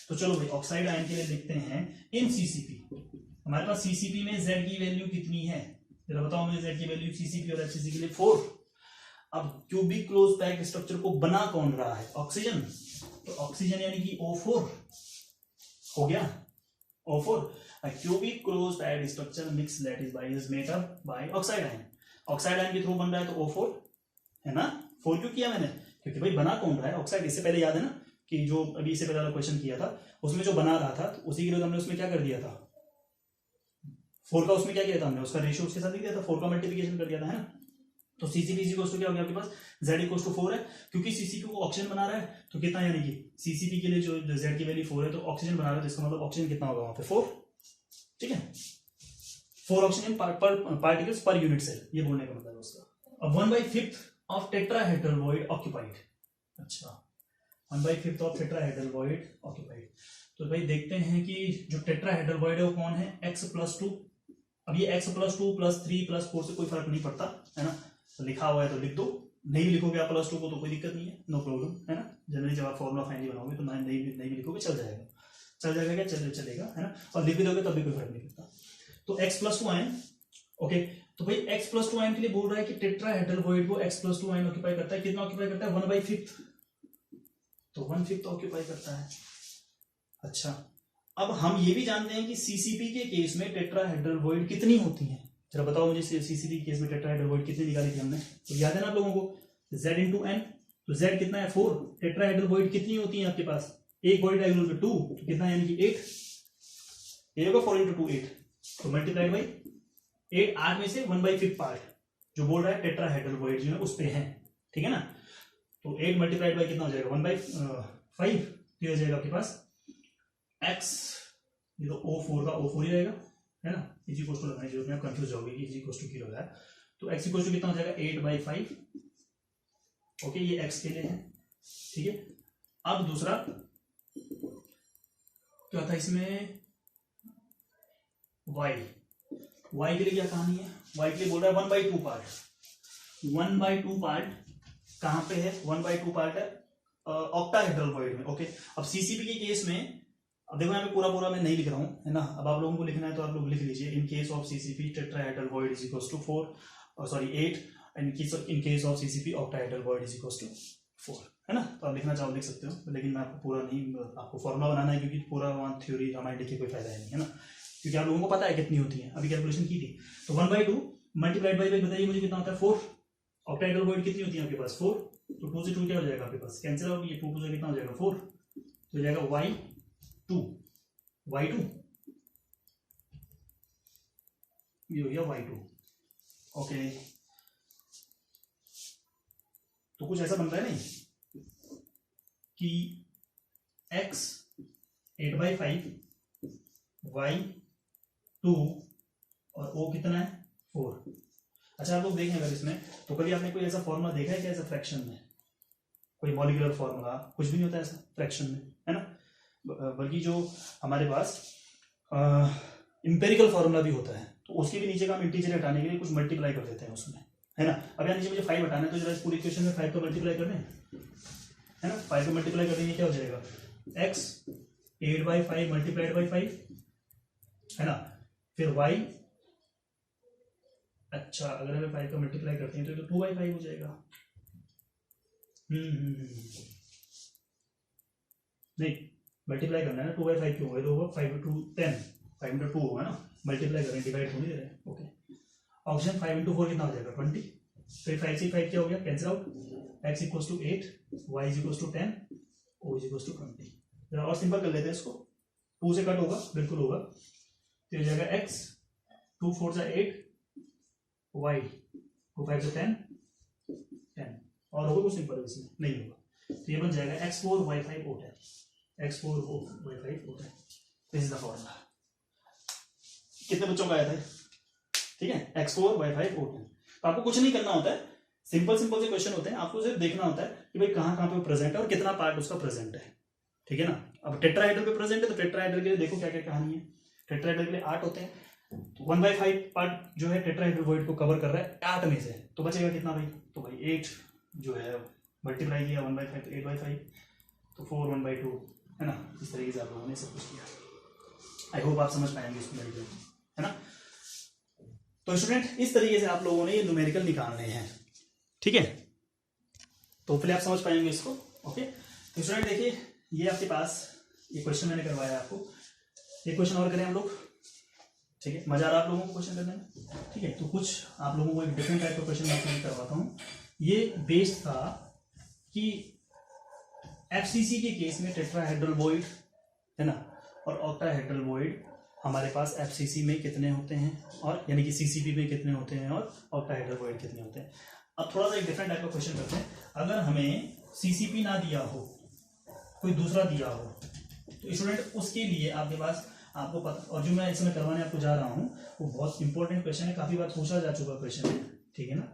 तो चलो भाई ऑक्साइड आयन के लिए लिखते हैं इन सीसीपी। हमारे पास सीसीपी में Z की वैल्यू कितनी है, जरा बताओ मुझे। Z की वैल्यू सीसीपी और FCC के लिए 4। अब क्यूबिक क्लोज पैक्ड स्ट्रक्चर को बना कौन रहा है, ऑक्सीजन। तो ऑक्सीजन यानी कि O4 हो गया, O4। Cubic close packed structure mix lattice by is made up by oxide ion. Oxide ion के थ्रू बन रहा है तो O4 है ना। 4 क्यों किया मैंने, क्योंकि भाई बना कौन रहा है, ऑक्साइड। इससे पहले याद है ना कि जो अभी इससे पहले क्वेश्चन किया था उसमें जो बना रहा था, तो उसी के लिए हमने उसमें क्या कर दिया था, 4 का उसमें क्या किया था हमने, उसका रेशियो उसके साथ दिया था, 4 का मल्टीप्लिकेशन कर दिया था, है ना। तो सीसीपी क्या हो गया आपके पास, Z=4 है, क्योंकि सीसीपी को ऑक्सीजन बना रहा है तो कितना, यानी कि सीसीपी के लिए जो Z की वैल्यू 4 है तो ऑक्सीजन बना रहा है, तो इसका मतलब ऑक्सीजन कितना होगा वहां पे 4। ठीक है, 4 oxygen particles per unit cell, ये बोलने का मतलब है उसका। अब 1/5 ऑफ टेट्राहेड्रल वॉइड ऑक्यूपाइड। अच्छा, 1/5 ऑफ टेट्राहेड्रल वॉइड ऑक्यूपाइड। तो भाई देखते हैं कि जो टेट्राहेड्रल वॉइड है वो कौन है, X+2। अब ये X+2 +3 +4 से कोई फर्क नहीं पड़ता, है ना। तो लिखा हुआ है तो लिख दो, नहीं लिखोगे आप +2 को तो कोई दिक्कत नहीं है, नो प्रॉब्लम, है ना। जनरली जब आप फॉर्मूला फाइनली बनाओगे तो नहीं भी लिखोगे चल जाएगा क्या, चलेगा, है ना। और लिख भी दोगे तब भी कोई फर्क नहीं पड़ता। तो X+2 आयन, ओके। तो भाई X+2 आयन के लिए बोल रहा है कि टेट्राहेड्रल वॉइड को X+2 आयन ऑक्यूपाई करता है। कितना ऑक्यूपाई करता है, 1/5, तो 1/5 ऑक्यूपाई करता है। अच्छा, अब हम ये भी जानते हैं कि सीसीपी के केस में टेट्राहेड्रल वॉइड कितनी होती हैं। जरा बताओ मुझे, सीसीपी के केस में टेट्राहेड्रल वॉइड कितनी निकाली थी हमने, तो याद है ना आप लोगों को, z इंटू एन, तो z कितना है 4, टेट्राहेड्रल वॉइड कितनी होती है आपके पास, एक वॉइड डायगोनल पे 2, तो कितना यानी कि 8, ये होगा 4 इंटू 2 8, तो मल्टीप्लाइड बाई 8, 8 में से 1/5 पार्ट जो बोल रहा है टेट्राहेड्रल वॉइड जो है उस पे है, ठीक है ना। तो 8 मल्टीप्लाइड बाई कितना हो जाएगा 1/5, तो हो जाएगा आपके पास x, ये तो O4 का O4 ही रहेगा, है ना, इज इक्वल टू लगाने की जरूरत नहीं, आप कंफ्यूज जाओगे कि इज इक्वल टू क्यों लगाया, तो x इक्वल टू कितना हो जाएगा 8/5, ओके, ये x के लिए है, ठीक है। अब दूसरा क्या था इसमें, y के लिए क्या कहानी है, y के लिए बोल रहा है 1/2 पार्ट, 1/2 पार्ट कहां पे है, 1/2 पार्ट है ऑक्टाहेड्रल वॉइड में, ओके। अब सीसीपी के केस में, अब देखो यहाँ पे पूरा मैं नहीं लिख रहा हूँ, है ना, अब आप लोगों को लिखना है तो आप लोग लिख लीजिए, in case of CCP tetrahedral void is equals to 8, in case of CCP octahedral void is equals to 4, है ना। तो आप लिखना चाहो लिख सकते हो, लेकिन मैं आपको पूरा नहीं, आपको फॉर्मुला बनाना है, क्योंकि पूरा वहाँ थ्योरी रामायण लिख के कोई फायदा नहीं है ना, क्योंकि आप लोगों को पता है कितनी होती है, अभी कैलकुलेशन की थी। तो 1/2 मल्टीप्लाइड बाई बताइए मुझे कितना होता है 4, ऑक्टाहेड्रल वॉइड कितनी होती है आपके पास 4, तो 2 से 2 क्या हो जाएगा आपके पास, कैंसिल आउट, ये 2 से कितना हो जाएगा 4, तो हो जाएगा y2, ये हो गया y2, ओके। तो कुछ ऐसा बन रहा है नहीं कि x 8/5, y2 और o कितना है 4। अच्छा आप लोग देखें अगर इसमें, तो कभी आपने कोई ऐसा फॉर्मूला देखा है क्या ऐसा फ्रैक्शन में, कोई मॉलिक्यूलर फॉर्मूला, कुछ भी नहीं होता ऐसा फ्रैक्शन में, है ना, बल्कि जो हमारे पास इंपेरिकल फॉर्मूला भी होता है, तो उसके भी नीचे का हम इंटीजर हटाने के लिए कुछ मल्टीप्लाई कर देते हैं उसमें, है ना। अब यहाँ नीचे मुझे 5 हटाना है, तो जरा इस पूरी इक्वेशन में 5 को मल्टीप्लाई कर दें, है ना, 5 को मल्टीप्लाई कर देंगे क्या हो जाएगा, x 8/5 मल्टीप्लाइड बाई 5, है ना, फिर y, अच्छा अगर हमें 5 का मल्टीप्लाई करते हैं तो 2/5 हो जाएगा, नहीं मल्टीप्लाई करना है ना, 2/5 क्यों होगा, तो होगा 5 into 10, 5 into 2 होगा ना, मल्टीप्लाई करें डिवाइड थोड़ी दे रहे हैं, ओके। ऑप्शन 5 into 4 कितना हो जाएगा 20, फिर 5 से 5 क्या हो गया cancel out, x equals to 8, y equals to 10, o equals to 20। जरा और सिंपल कर लेते हैं इसको, 2 से कट होगा, बिल्कुल होगा, तो हो जाएगा x 2 4 से 8, y 2 5 से 10, और होगा कुछ सिंपल इसमें नहीं होगा, तो ये बन जाएगा x4 y5 o10, x4 y5 o10, this is the formula. कितने बच्चों का आया था, ठीक है, x4 y5 o10। तो आपको कुछ नहीं करना होता है, सिंपल से क्वेश्चन होते हैं, आपको सिर्फ देखना होता है कि भाई कहाँ पे प्रेजेंट है और कितना पार्ट उसका प्रेजेंट है, ठीक है ना। अब टेट्राहेड्रल पे प्रेजेंट है, तो टेट्राहेड्रल के लिए देखो क्या क्या कहानी है, टेट्राहेड्रल के लिए 8 होते हैं, तो 1/5 पार्ट जो है टेट्राहेड्रल वॉइड को कवर कर रहा है 8 में से, तो बचेगा कितना भाई, तो भाई 8 जो है मल्टीप्लाई किया 1/5 तो 8/5, तो 4 1/2, है ना। इस तरीके से आप लोगों ने सब कुछ किया, आई होप आप समझ पाएंगे इसको न्यूमेरिकल, है ना। तो स्टूडेंट इस तरीके से आप लोगों ने ये न्यूमेरिकल निकालने हैं, ठीक है, तो फिर आप समझ पाएंगे इसको, ओके। तो स्टूडेंट देखिए ये आपके पास ये क्वेश्चन मैंने करवाया आपको, ये क्वेश्चन और करें हम लोग, ठीक है, मजा आ रहा है आप लोगों को क्वेश्चन करने में, ठीक है। तो कुछ आप लोगों को एक डिफरेंट टाइप का क्वेश्चन मैं करवाता हूँ। ये बेस्ड था कि एफसीसी के केस में टेट्राहेड्रल वॉइड, है ना, और ऑक्टाहेड्रल वॉइड हमारे पास एफसीसी में कितने होते हैं, और यानी कि सीसीपी में कितने होते हैं, और ऑक्टाहेड्रल वॉइड कितने होते हैं। अब थोड़ा सा एक डिफरेंट टाइप का क्वेश्चन करते हैं। अगर हमें सीसीपी ना दिया हो, कोई दूसरा दिया हो, तो स्टूडेंट उसके लिए आपके पास आपको पता, और जो मैं इसमें करवाने आपको जा रहा हूँ वो बहुत इंपॉर्टेंट क्वेश्चन है, काफी बार पूछा जा चुका क्वेश्चन है, ठीक है ना।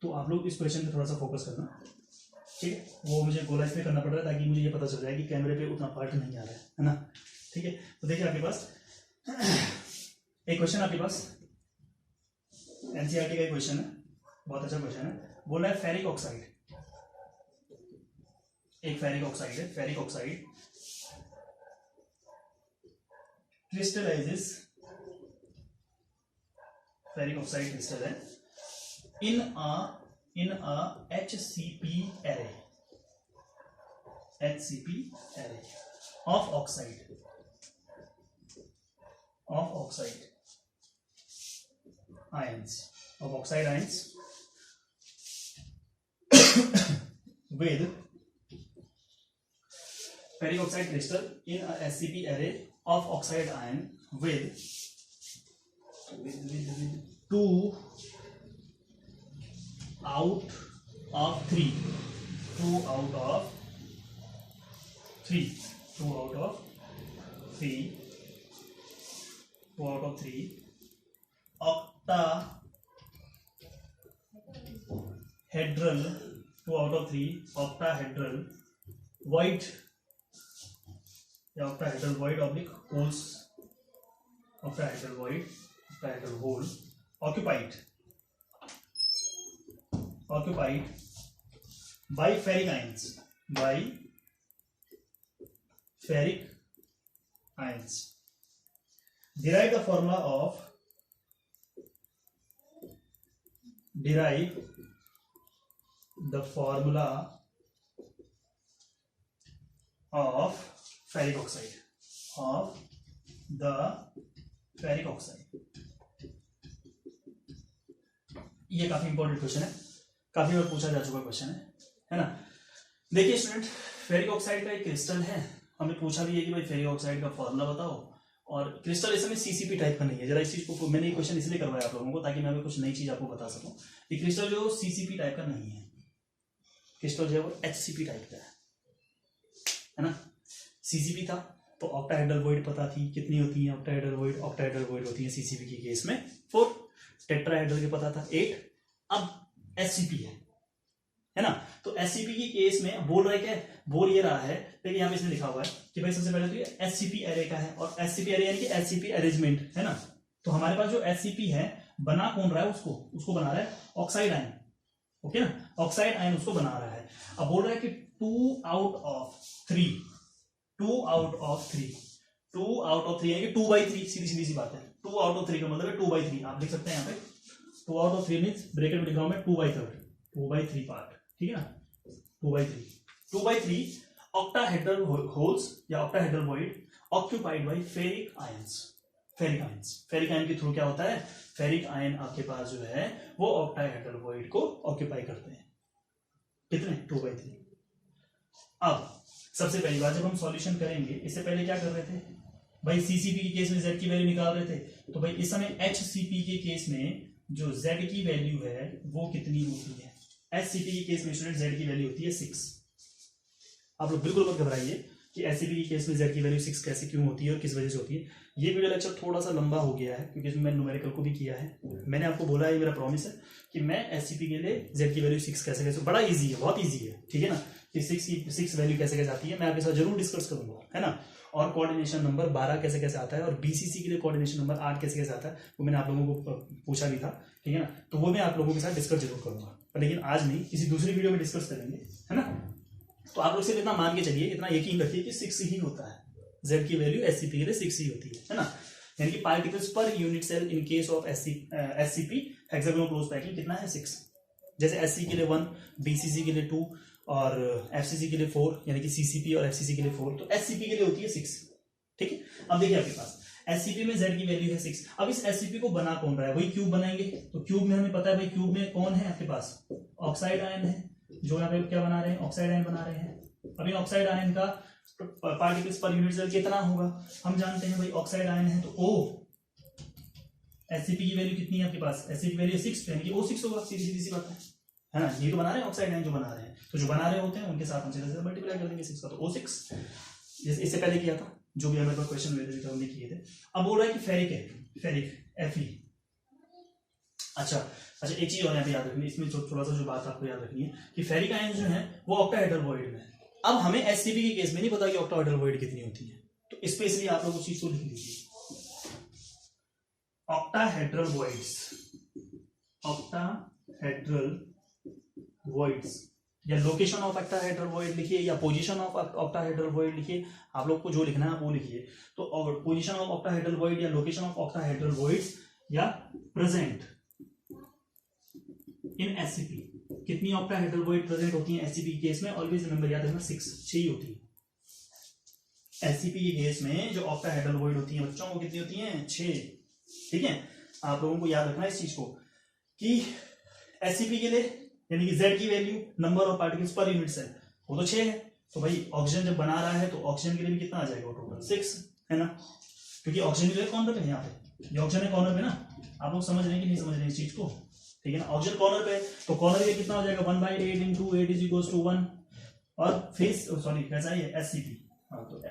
तो आप लोग इस क्वेश्चन पे थोड़ा सा फोकस करना, ठीक है। वो मुझे गोला इसलिए करना पड़ रहा है ताकि मुझे ये पता चल जाए कि कैमरे पे उतना पार्ट नहीं आ रहा है ना, ठीक है। तो देखिए आपके पास एक क्वेश्चन, आपके पास एनसीईआरटी का क्वेश्चन है, बहुत अच्छा क्वेश्चन है। बोला है फेरिक ऑक्साइड, एक फेरिक ऑक्साइड है, ferric oxide crystallizes, ferric oxide crystallize in a HCP array, HCP array of oxide, of oxide ions with ferric oxide crystal in a SCP array of oxide ion with 2 out of 3 octahedral void या octahedral void oblique holes, octahedral hole occupied by ferric ions. Derive the formula of ferric oxide ये काफी important question है, काफी बार पूछा जा चुका question है ना। देखिए स्टूडेंट, फेरिक ऑक्साइड का एक क्रिस्टल है, हमें पूछा भी है कि भाई फेरिक ऑक्साइड का फॉर्मूला बताओ, और क्रिस्टल इस समय सीसीपी टाइप का नहीं है। जरा इस चीज को मैंने ये क्वेश्चन इसलिए करवाया आप लोगों को ताकि मैं कुछ नई चीज आपको बता सकूं। ये क्रिस्टल जो सीसीपी टाइप का नहीं है, क्रिस्टल जो है वो एचसीपी टाइप का है ना। सीसीपी था तो ऑक्टाहेड्रल वॉइड पता थी कितनी होती है, ऑक्टाहेड्रल वॉइड होती है सीसीपी के केस में 4, टेट्राहेड्रल के पता था 8। अब एससीपी है ना। तो एससीपी के केस में बोल रहा है क्या, बोल ये रहा है, देखिए यहाँ पे इसमें लिखा हुआ है कि भाई सबसे पहले तो ये एससीपी एरे का है, और एससीपी एरे यानी कि एससीपी अरेंजमेंट है ना। तो हमारे पास जो एससीपी है बना कौन रहा है, उसको बना रहा है ऑक्साइड आयन, ओके ना, ऑक्साइड आयन उसको बना रहा है। अब बोल रहा है कि 2 out of 3 यानी कि 2/3, सीधी सी बात है। 2 out of 3 का मतलब है 2/3, आप लिख सकते हैं यहाँ पे 2 out of 3 मीन्स ब्रैकेट में लिखा हूं मैं 2/3 पार्ट, ठीक है ना। 2/3 octahedral holes या octahedral void occupied by ferric ions। Ferric ion के थ्रू क्या होता है, फेरिक आयन आपके पास जो है वो octahedral void को ऑक्यूपाई करते हैं। कितने, 2/3। अब सबसे पहली बात, जब हम सॉल्यूशन करेंगे, इससे पहले क्या कर रहे थे भाई, सीसीपी के केस में z की वैल्यू निकाल रहे थे। तो भाई इस समय एचसीपी के केस में जो z की वैल्यू है वो कितनी होती है, एचसीपी के केस में स्टूडेंट z की वैल्यू होती है 6। आप लोग बिल्कुल मत घबराइए कि एचसीपी के केस में z की वैल्यू 6 कैसे क्यों होती है और किस वजह से होती है। ये वीडियो लेक्चर थोड़ा सा लंबा हो गया है क्योंकि इसमें मैंने न्यूमेरिकल को भी किया है। मैंने आपको बोला है, मेरा प्रॉमिस है कि मैं एचसीपी के लिए z की वैल्यू 6 कैसे, बड़ा ईजी है, बहुत ईजी है, ठीक है ना, कि 6 वैल्यू कैसे आती है मैं आपके साथ जरूर डिस्कस करूंगा, है ना। और कोऑर्डिनेशन नंबर 12 कैसे आता है, और बीसीसी के लिए कोऑर्डिनेशन नंबर 8 कैसे आता है, वो मैंने आप लोगों को पूछा भी था, ठीक है ना। तो वो मैं आप लोगों के साथ डिस्कस जरूर करूंगा, पर लेकिन आज नहीं, किसी दूसरी वीडियो में डिस्कस करेंगे, है ना। तो आप लोग सिर्फ इतना मान के चलिए, इतना यकीन रखिए कि 6 ही होता है, z की वैल्यू एससीपी के लिए 6 ही होती है ना। यानी कि particles per unit cell in case of SCP hexagonal close packing कितना है, 6। जैसे एससी के लिए 1, बीसीसी के लिए 2 और एफसीसी के लिए 4, यानी कि सीसीपी और एफसीसी के लिए 4, तो एससीपी के लिए होती है 6, ठीक है। अब देखिए आपके पास एससीपी में z की वैल्यू है 6। अब इस एससीपी को बना कौन रहा है, वही क्यूब बनाएंगे। तो क्यूब में हमें पता है भाई, क्यूब में कौन है आपके पास, ऑक्साइड आयन है, जो यहाँ पे क्या बना रहे हैं, ऑक्साइड आयन बना रहे हैं। अब इन ऑक्साइड आयन का पार्टिकल्स पर यूनिट सेल कितना होगा, हम जानते हैं भाई, ऑक्साइड आयन है तो O, एससीपी की वैल्यू कितनी है आपके पास, एससीपी वैल्यू 6, यानी कि O6 होगा, सीधी सी बात है ना। ये तो बना रहे हैं ऑक्साइड आयन, जो बना रहे हैं, तो जो बना रहे होते हैं उनके साथ हम सीधे मल्टीप्लाई कर देंगे 6 का, तो O6, जैसे इससे पहले किया था, जो भी हमारे पास क्वेश्चन हुए थे हमने किए थे। अब बोल रहा है कि फेरिक है, फेरिक Fe। अच्छा, एक चीज और यहाँ पे याद रखनी है, इसमें थोड़ा सा जो बात आपको याद रखनी है कि फेरिक आयन जो है वो ऑक्टाहेड्रल वॉइड में है। अब हमें एससीपी के केस में नहीं पता कि ऑक्टाहेड्रल वॉइड कितनी होती है, तो स्पेशली आप लोग उस चीज को लिख लीजिए, ऑक्टाहेड्रल वॉइड्स या लोकेशन ऑफ ऑक्टाहेड्रल वॉइड लिखिए, या पोजीशन ऑफ ऑक्टाहेड्रल वॉइड लिखिए, आप लोग को जो लिखना है आप वो लिखिए। तो पोजीशन ऑफ ऑक्टाहेड्रल वॉइड या लोकेशन ऑफ ऑक्टाहेड्रल वॉइड्स या प्रेजेंट इन एससीपी, कितनी ऑक्टाहेड्रल वॉइड प्रेजेंट होती है एससीपी केस में, ऑलवेज रिमेंबर, याद रखना 6 ही होती है, एससीपी के केस में जो ऑक्टाहेड्रल वॉइड होती है बच्चों, वो कितनी होती हैं? 6। ठीक है, आप लोगों को याद रखना है इस चीज को कि एससीपी के लिए यानी कि Z की वैल्यू number of particles per unit cell वो तो 6 है। तो भाई ऑक्सीजन जब बना रहा है तो ऑक्सीजन के लिए भी कितना आ जाएगा? टोटल 6 है ना, क्योंकि ऑक्सीजन के लिए कॉर्नर पे है, यहाँ पे ये ऑक्सीजन है कॉर्नर पे ना। आप लोग समझ रहे हैं कि नहीं समझ रहे हैं इस चीज को? ठीक है ना, ऑक्सीजन कॉर्नर पे है तो कॉर्नर ये कितना हो जाएगा? 1/8 × 8 = 1। और फेस सॉरी कैसा है ये? एससीपी। हाँ, तो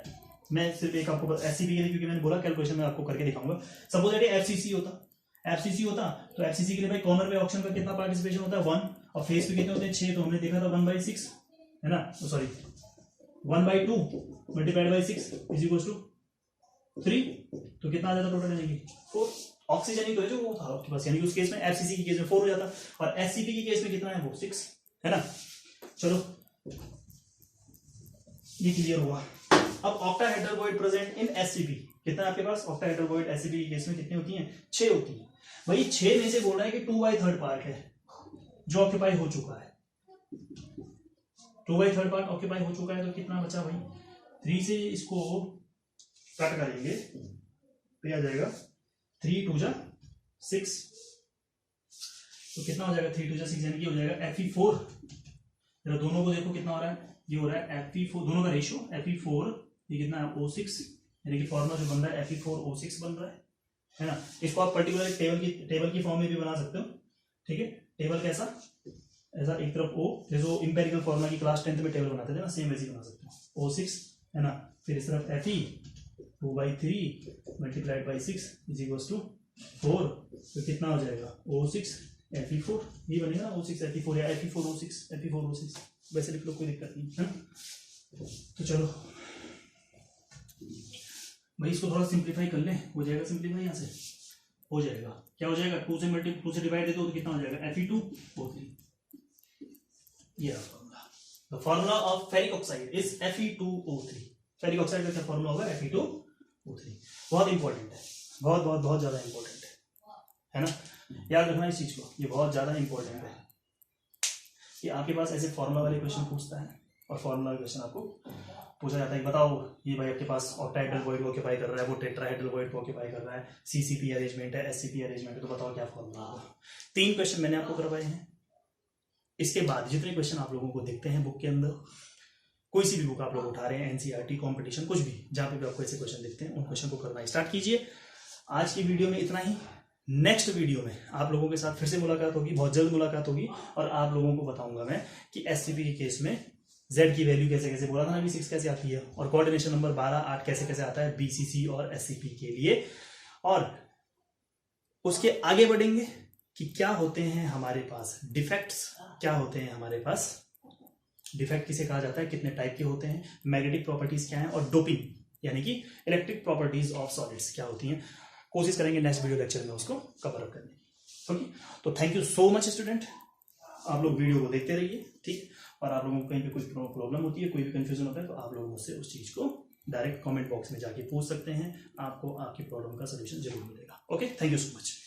मैं सिर्फ एक आपको एससीपी के लिए, क्योंकि मैंने बोला कैलकुलेशन में आपको करके दिखाऊंगा। सपोज दैट एफसीसी होता तो एफसीसी के लिए भाई कॉर्नर पे ऑक्सीजन का कितना पार्टिसिपेशन होता है? 1। और फेस पे कितने होते हैं? 6। तो हमने देखा था 1/6 है ना, सॉरी 1/2 × 6 = 3। तो कितना आ जाता टोटल? यानी कि 4। ऑक्सीजन ही तो है जो वो था आपके पास, यानी कि उस केस में एफसीसी के केस में 4 हो जाता, और एससीपी के केस में कितना है? वो 6 है ना। चलो ये क्लियर हुआ। अब octahedral void present in SCP कितना है आपके पास? ऑक्टाहेड्रल वॉइड एससीपी के केस में कितनी होती हैं? 6 होती है। भाई 6 में से बोल रहा है कि 2/3 पार्ट है जो ऑक्यूपाई हो चुका है। 2/3 पार्ट ऑक्यूपाई हो चुका है, तो कितना बचा भाई? 3 से इसको कट करेंगे तो आ जाएगा 3 × 2 = 6। तो कितना हो जाएगा? 3 × 2 = 6 यानी कि हो जाएगा Fe4। जरा दोनों को देखो कितना हो रहा है? ये हो रहा है Fe4, दोनों का रेशियो Fe4, ये कितना है? O6, यानी कि फॉर्मूला जो बन रहा है Fe4O6 बन रहा है ना। इसको आप पर्टिकुलर टेबल की फॉर्म में भी बना सकते हो। ठीक है, टेबल कैसा? ऐसा एक तरफ O, जैसे इंपेरिकल फॉर्मूला की क्लास 10th में टेबल बनाते थे ना, सेम वैसे बना सकते हो। O6 है ना, फिर इस तरफ Fe 2/3 × 6 = 4। तो कितना हो जाएगा? O6 Fe4, ये बनेगा ना, O6 Fe4 या Fe4O6 वैसे लिख लो, कोई दिक्कत नहीं है ना। तो चलो भाई इसको थोड़ा सिंप्लीफाई कर ले, हो जाएगा सिंप्लीफाई, यहाँ से हो जाएगा। क्या हो जाएगा? 2 से डिवाइड दे दो तो कितना हो जाएगा? Fe2O3। ये formula, the formula of ferric oxide is Fe2O3। Ferric oxide का क्या फॉर्मूला होगा? Fe2O3। बहुत इंपॉर्टेंट है, बहुत बहुत बहुत ज्यादा इंपॉर्टेंट है ना, याद रखना इस चीज को, ये बहुत ज्यादा इंपॉर्टेंट है कि आपके पास ऐसे फॉर्मूला वाले क्वेश्चन पूछता है और फॉर्मूला वाले क्वेश्चन आपको पूछा जाता है। बताओ ये भाई आपके पास ऑक्टाहेड्रल वॉइड को ऑक्यूपाई कर रहा है, वो टेट्राहेड्रल वॉइड को ऑक्यूपाई कर रहा है, सीसीपी अरेंजमेंट है, एससीपी अरेंजमेंट है, तो बताओ क्या फॉर्मूला होगा। 3 क्वेश्चन मैंने आपको करवाए हैं। इसके बाद जितने क्वेश्चन आप लोगों को दिखते हैं बुक के अंदर, कोई सी भी बुक आप लोग उठा रहे हैं, एनसीईआरटी कॉम्पिटिशन कुछ भी, जहां पे भी आपको ऐसे क्वेश्चन दिखते हैं उन क्वेश्चन को करना स्टार्ट कीजिए। आज की वीडियो में इतना ही। नेक्स्ट वीडियो में आप लोगों के साथ फिर से मुलाकात होगी, बहुत जल्द मुलाकात होगी, और आप लोगों को बताऊंगा मैं कि एससीपी के केस में Z की वैल्यू कैसे कैसे, बोला था ना B6 कैसे आती है, और कोऑर्डिनेशन नंबर 12, 8 कैसे कैसे आता है BCC और SCP के लिए। और उसके आगे बढ़ेंगे कि क्या होते हैं हमारे पास डिफेक्ट्स, क्या होते हैं हमारे पास डिफेक्ट किसे कहा जाता है, कितने टाइप के होते हैं, मैग्नेटिक प्रॉपर्टीज क्या है, और डोपिंग यानी कि इलेक्ट्रिक प्रॉपर्टीज ऑफ सॉलिड्स क्या होती हैं। कोशिश करेंगे नेक्स्ट वीडियो लेक्चर में उसको कवर अप करने की। ओके, तो thank you so much student, आप लोग वीडियो को देखते रहिए, ठीक। और आप लोगों को कहीं पे कोई प्रॉब्लम होती है, कोई भी कंफ्यूजन होता है, तो आप लोग मुझसे उस चीज को डायरेक्ट कमेंट बॉक्स में जाके पूछ सकते हैं, आपको आपकी प्रॉब्लम का सोल्यूशन जरूर मिलेगा। Okay, thank you so much.